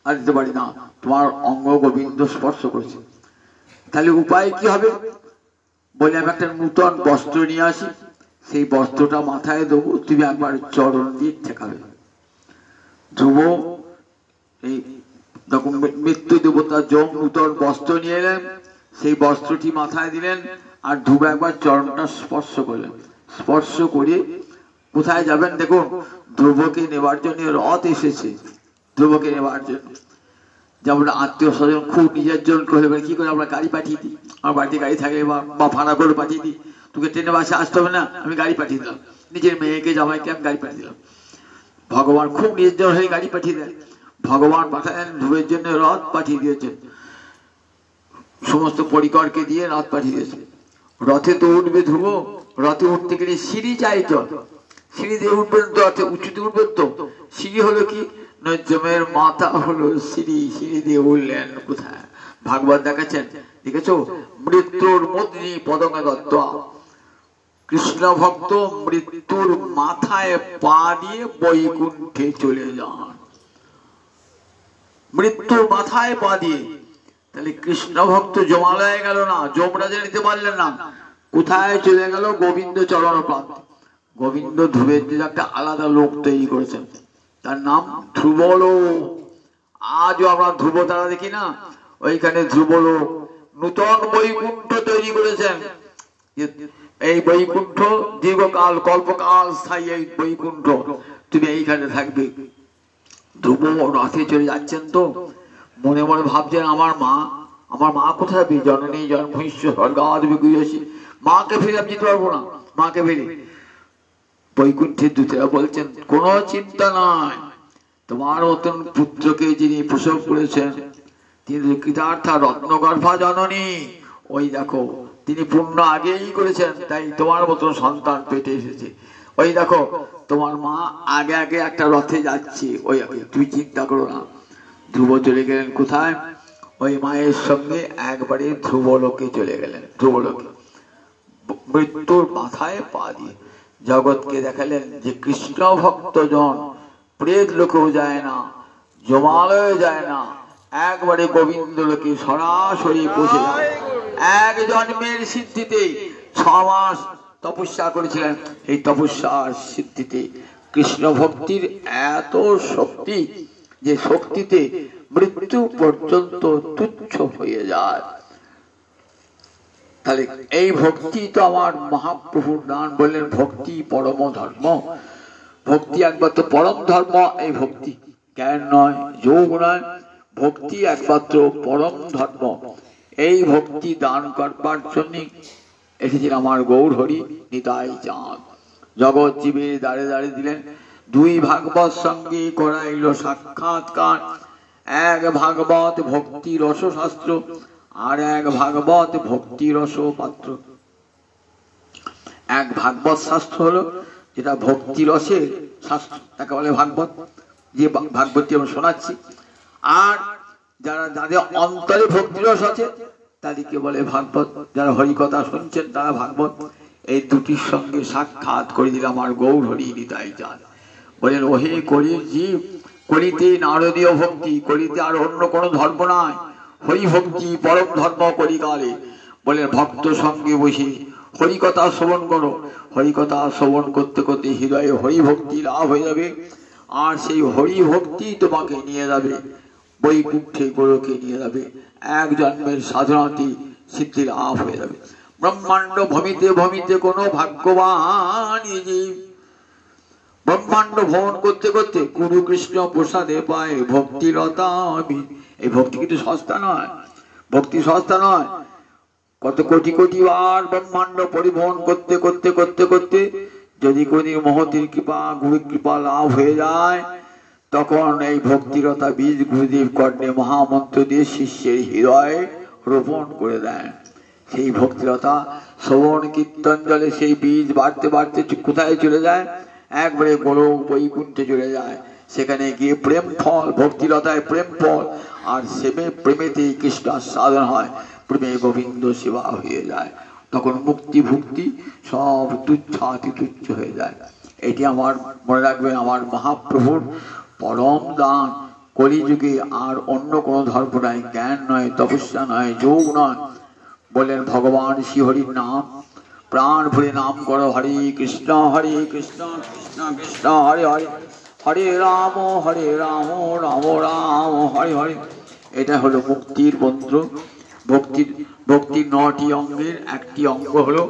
আর দিতে পারি না। তোমার অঙ্গ গোবিন্দ স্পর্শ করেছে। তাহলে উপায় কি হবে? বলে আমি একটা নূতন বস্ত্র নিয়ে আসি, সেই বস্ত্রটা মাথায় দেবো, তুমি একবার চরণ দিয়ে ঠেকাবে। ধ্রুব এই মৃত্যু দেবতা যম নূতন বস্ত্র নিয়ে এলেন, সেই বস্ত্রটি মাথায় দিলেন, আর ধ্রুব একবার চরণটা স্পর্শ করলেন। স্পর্শ করে কোথায় যাবেন? দেখুন, ধ্রুবকে নেবার জন্য রথ এসেছে। ধ্রুবকে নেবার জন্য যেমন আত্মীয় স্বজন খুব নিজের জন্য করলে কি করে আমরা গাড়ি পাঠিয়ে দিই, আমার বাড়িতে গাড়ি থাকে বা ভাড়া করে পাঠিয়ে দিই, তোকে ট্রেনে বাসে আসতে হবে না, আমি গাড়ি পাঠিয়ে দিলাম। নিজের মেয়েকে জামাইকে আমি গাড়ি পাঠিয়ে দিলাম। ভগবান খুব নির্জন হয়ে গাড়ি পাঠিয়ে দেয়। ভগবান পাঠালেন ধ্রুবের জন্য রথ পাঠিয়ে দিয়েছেন, সমস্ত পরিকরকে দিয়ে রথ পাঠিয়ে দিয়েছেন। রথে তো উঠবে ধ্রুব, রথে উঠতে গেলে সিঁড়ি চাই, তো সিঁড়ি দিয়ে উঠবেন তো, রথে উঁচুতে উঠবেন তো। সিঁড়ি হলো কি? জমের মাথা হলো সিঁড়ি, সিঁড়ি দিয়ে উঠলেন কোথায়? ভাগবত দেখাচ্ছেন, দেখেছো? মৃত্যুর মধ্যে পদঙ্গ দত্ত, কৃষ্ণ ভক্ত মৃত্যুর মাথায় পা দিয়ে বৈকুণ্ঠে চলে যান। মৃত্যুর মাথায় পা দিয়ে। তাহলে কৃষ্ণ ভক্ত জমালয়ে গেল না, যমরাজা নিতে পারলেন না, কোথায় চলে গেল? গোবিন্দ চরণ প্রান্তে। গোবিন্দ ধ্রুবের যে একটা আলাদা লোক তৈরি করেছেন, তার নাম ধ্রুবলোক। আজও আমরা ধ্রুব তারা দেখি না, ওইখানে ধ্রুবলোক নূতন বৈকুণ্ঠ তৈরি করেছেন। এই বৈকুণ্ঠ দীর্ঘকাল কল্পকাল স্থায়ী। এই বৈকুণ্ঠ তুমি এইখানে থাকবে। ধ্রুব রথে চলে যাচ্ছেন, তো মনে মনে ভাবছেন আমার মা কোথায়? জননী জন্মহিষ্য স্বর্গাদপি গৃহসী। মাকে ফিরে আমি যেতে পারবো না, মাকে ফিরে। বৈকুণ্ঠের দূতেরা বলছেন কোনো চিন্তা নাই, তোমার মতন পুত্রকে যিনি প্রসব করেছেন তিনি কৃতার্থা রত্নগর্ভা জননী। ওই দেখো, তিনি পুণ্য আগেই করেছেন, তাই তোমার মতন সন্তান পেটে এসেছে। ওই দেখো তোমার মা আগে আগে একটা রথে যাচ্ছে, ওই আগে, তুই চিন্তা করো না। ধ্রুব চলে গেলেন কোথায়? ওই মায়ের সঙ্গে একবারে ধ্রুবলোকে চলে গেলেন। ধ্রুবলোকে মৃত্যুর মাথায় পা দিয়ে জগৎকে দেখালেন যে কৃষ্ণ ভক্তজন প্রেত লোকেও যায় না, জমালয়ে যায় না, একবারে গোবিন্দ লোকে সরাসরি পৌঁছে যায়। এক জন্মের সিদ্ধিতে 6 মাস তপস্যা করেছিলেন। এই তপস্যার সিদ্ধিতে কৃষ্ণ ভক্তির এত শক্তি যে শক্তিতে মৃত্যু পর্যন্ত তুচ্ছ হয়ে যায়। তাহলে এই ভক্তি তো আমার মহাপ্রভুর দান। বললেন ভক্তি পরম ধর্ম। ভক্তি একমাত্র পরম ধর্ম। এই ভক্তি জ্ঞান নয়, যোগ নয়, ভক্তি একমাত্র পরম ধর্ম। এই ভক্তি দান করবার জন্য এসেছেন আমার গৌর হরি নিতাই চাঁদ। জগৎ জীবের দাঁড়ে দাঁড়িয়ে দিলেন। 2 ভাগবত সঙ্গে করাইল সাক্ষাৎকার। এক ভাগবত ভক্তি রস শাস্ত্র, আর এক ভাগবত ভক্তি রস পাত্র। এক ভাগবত শাস্ত্র হলো যেটা ভক্তি রসের শাস্ত্র, তাকে বলে ভাগবত, যে ভাগবতী আমরা শোনাচ্ছি। আর যারা যাদের অন্তরে ভক্তি রস আছে তাদেরকে বলে ভাগবত। যারা হরিকথা শুনছেন তারা ভাগবত। এই দুটির সঙ্গে সাক্ষাৎ করে দিলাম আমার গৌর হরি নিতাই চাঁদ। বলেন ওহে কলির জীব, কলিতে নারদীয় ভক্তি, কলিতে আর অন্য কোনো ধর্ম নাই। হরি ভক্তি পরম ধর্ম কলিকালে। বলেন ভক্ত সঙ্গে বসে হরিকথা শ্রবণ করো। হরিকথা শ্রবণ করতে করতে হৃদয়ে হরি ভক্তি লাভ হয়ে যাবে। আর সেই হরি ভক্তি তোমাকে নিয়ে যাবে বৈকুণ্ঠে, গোলকে নিয়ে যাবে। এক জন্মের সাধনাতে সিদ্ধি লাভ হয়ে যাবে। ব্রহ্মাণ্ড ভমিতে ভমিতে কোনো ভাগ্যবান জীব ব্রহ্মাণ্ড ভ্রমণ করতে করতে গুরু কৃষ্ণ প্রসাদে পায় ভক্তিলতা। এই ভক্তি কিন্তু সস্তা নয়, ভক্তি সস্তা নয়। কত কোটি কোটি বার ব্রহ্মাণ্ড পরিভ্রমণ করতে করতে করতে করতে যদি কোনদিন মহতির কৃপা, গুরুর কৃপা লাভ হয়ে যায়, তখন এই ভক্তিলতা বীজ গুরুদেব কর্ণে মহামন্ত্র দিয়ে শিষ্যের হৃদয়ে রোপণ করে দেন। সেই ভক্তিলতা শ্রবণ কীর্তন জলে সেই বীজ বাড়তে বাড়তে কোথায় চলে যায়? একবারে গোলক বৈকুণ্ঠে চলে যায়। সেখানে গিয়ে প্রেম ফল, ভক্তিলতায় প্রেম ফল। আর প্রেমেতেই কৃষ্ণ সাধন হয়, প্রেমে গোবিন্দ সেবা হয়ে যায়। তখন মুক্তি ভুক্তি সব তুচ্ছ অতি তুচ্ছ হয়ে যায়। এটি আমার মনে রাখবেন, আমার মহাপ্রভুর পরম দান। কলিযুগে আর অন্য কোনো ধর্ম নয়, জ্ঞান নয়, তপস্যা নয়, যোগ নয়। বলেন ভগবান শ্রীহরির নাম প্রাণ ভরে নাম করো। হরে কৃষ্ণ কৃষ্ণ কৃষ্ণ হরে হরে, হরে রাম রাম রাম হরে হরে। এটা হলো মুক্তির মন্ত্র। ভক্তির 9টি অঙ্গের একটি অঙ্গ হলো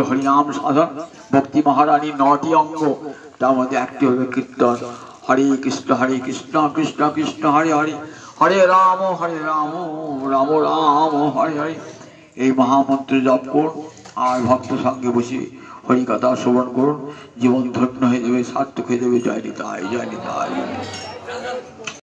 হরিনাম সাধন। ভক্তি মহারানীর 9টি অঙ্গ, তার মধ্যে একটি হলো কীর্তন। হরে কৃষ্ণ কৃষ্ণ কৃষ্ণ হরে হরে, হরে রাম রাম রাম হরে হরে। এই মহামন্ত্র জপ করুন আর ভক্ত সঙ্গে বসে হরিকথা শ্রবণ করুন। জীবন ধন্য হয়ে যাবে, সার্থক হয়ে যাবে। জয় নিতাই, জয় নিতাই।